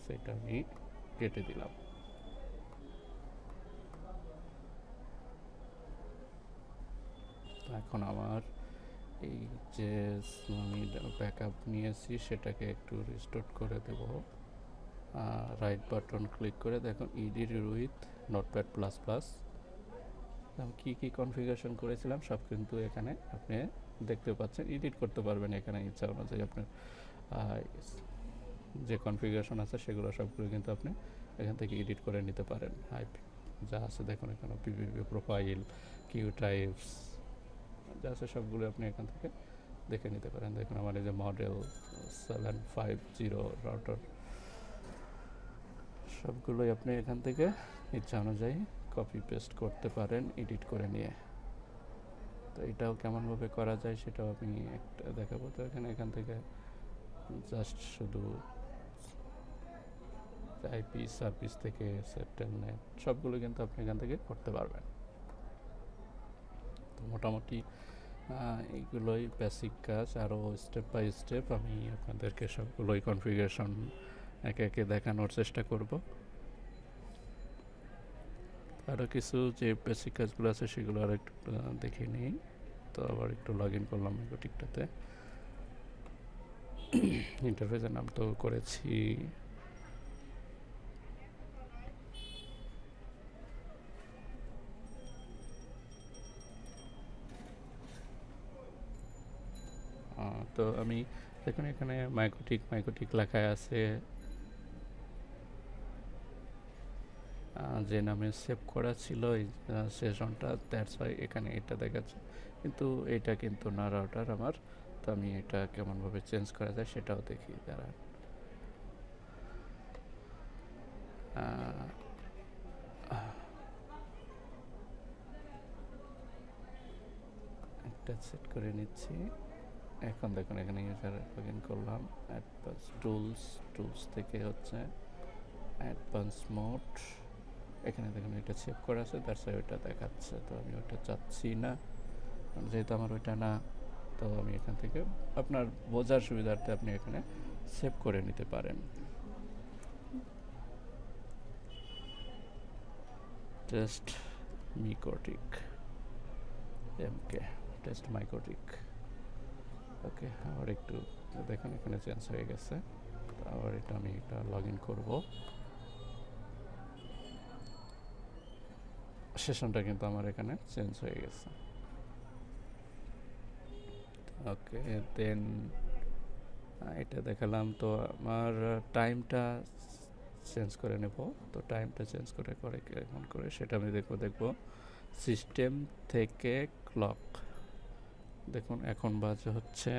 সেটা আমি কেটে দিলাম। তো এখন আমার এই যে আমি ব্যাকআপ নিয়েছি সেটাকে একটু রিস্টোর করে দেব। রাইট বাটন ক্লিক করে দেখুন edit with notepad plus plus. আমি কী কী কনফিগারেশন করেছিলাম সব কিন্তু এখানে আপনি দেখতে পাচ্ছেন। এডিট করতে পারবেন এখানে ইচ্ছা অনুযায়ী আপনার যে কনফিগারেশন আছে সেগুলো সবগুলো কিন্তু আপনি এখান থেকে এডিট করে নিতে পারেন। যা আছে দেখুন এখানে পিপিপি প্রোফাইল, কিউ টাইপস যা আছে সবগুলো আপনি এখান থেকে দেখে নিতে পারেন। দেখুন আমার এই যে মডেল 750 রাউটার সবগুলোই আপনি এখান থেকে ইচ্ছা অনুযায়ী কপি পেস্ট করতে পারেন এডিট করে নিয়ে। তো এটাও কেমনভাবে করা যায় সেটাও আমি একটা দেখাবো। তো এখান থেকে জাস্ট শুধু আইপি সার্ভিস থেকে সেটেলনেট সবগুলো কিন্তু আপনি এখান থেকে করতে পারবেন। তো মোটামুটি এইগুলোই বেসিক কাজ। আরও স্টেপ বাই স্টেপ আমি আপনাদেরকে সবগুলোই কনফিগারেশন একে একে দেখানোর চেষ্টা করব। আরও কিছু যে বেসিক কাজগুলো আছে সেগুলো আর একটু দেখে নিই। তো আবার একটু লগ ইন করলাম টিকটাতে। ইন্টারফেসের নাম তো করেছি তো আমি দেখুন এখানে মাইকোটিক লেখায় আছে যে নামে সেভ করা ছিল এই সেশনটা, দ্যাটস ওয়াই এখানে এটা দেখাচ্ছে, কিন্তু এটা কিন্তু না রাউটার আমার। তো আমি এটা কেমনভাবে চেঞ্জ করা যায় সেটাও দেখি। যারা একটা সেট করে নিচ্ছি। এখন দেখুন এখানে ইউজার লগ ইন করলাম। অ্যাডভান্স টুলস থেকে হচ্ছে অ্যাডভান্স মোড। এখানে দেখুন এটা সেভ করা আছে, দ্যাটস ওয়াই ওইটা দেখাচ্ছে। তো আমি ওইটা চাচ্ছি না, যেহেতু আমার ওইটা না। তো আমি এখান থেকে আপনার বোঝার সুবিধার্থে আপনি এখানে সেভ করে নিতে পারেন। টেস্ট মিকোটিক এমকে, টেস্ট মাইকোটিক। ওকে, আবার একটু দেখুন এখানে চেঞ্জ হয়ে গেছে। আবার আমি এটা লগ ইন করবো। সেশনটা কিন্তু আমার এখানে চেঞ্জ হয়ে গেছে। ওকে, দেন এটা দেখালাম। তো আমার টাইমটা চেঞ্জ করে নেব। তো টাইমটা চেঞ্জ করে কেমন করে সেটা আমি দেখবো সিস্টেম থেকে ক্লক। দেখুন এখন বাজে হচ্ছে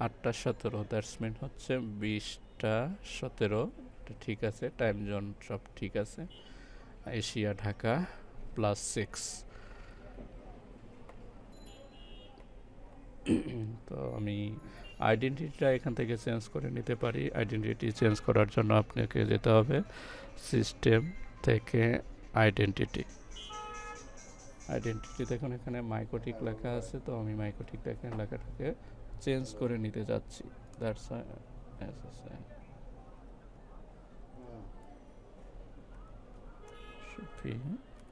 8:17, দ্যাটস মিন হচ্ছে 20:17। এটা ঠিক আছে, টাইম জোন সব ঠিক আছে। এশিয়া ঢাকা +6। তো আমি আইডেন্টিটিটা এখান থেকে চেঞ্জ করে নিতে পারি। আইডেন্টিটি চেঞ্জ করার জন্য আপনাকে যেতে হবে সিস্টেম থেকে আইডেন্টিটি। দেখুন এখানে মাইকোটিক লেখা আছে। তো আমি মাইকোটিক লেখাটাকে চেঞ্জ করে নিতে যাচ্ছি। দ্যাটস SSN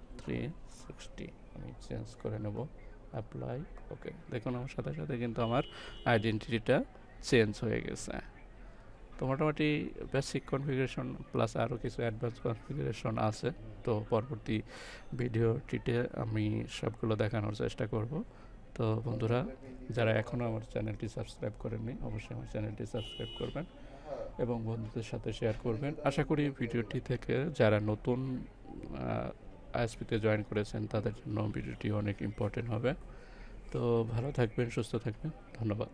360 আমি চেঞ্জ করে নেব। অ্যাপ্লাই। ওকে, দেখুন আমার সাথে সাথে কিন্তু আমার আইডেন্টিটিটা চেঞ্জ হয়ে গেছে। তো মোটামুটি বেসিক কনফিগারেশন প্লাস আরও কিছু অ্যাডভান্স কনফিগারেশন আছে। তো পরবর্তী ভিডিওটিতে আমি সবগুলো দেখানোর চেষ্টা করব। তো বন্ধুরা, যারা এখনও আমার চ্যানেলটি সাবস্ক্রাইব করেননি অবশ্যই আমার চ্যানেলটি সাবস্ক্রাইব করবেন এবং বন্ধুদের সাথে শেয়ার করবেন। আশা করি ভিডিওটি থেকে যারা নতুন আইএসপিতে জয়েন করেছেন তাদের জন্য ভিডিওটি অনেক ইম্পর্টেন্ট হবে। তো ভালো থাকবেন, সুস্থ থাকবেন, ধন্যবাদ।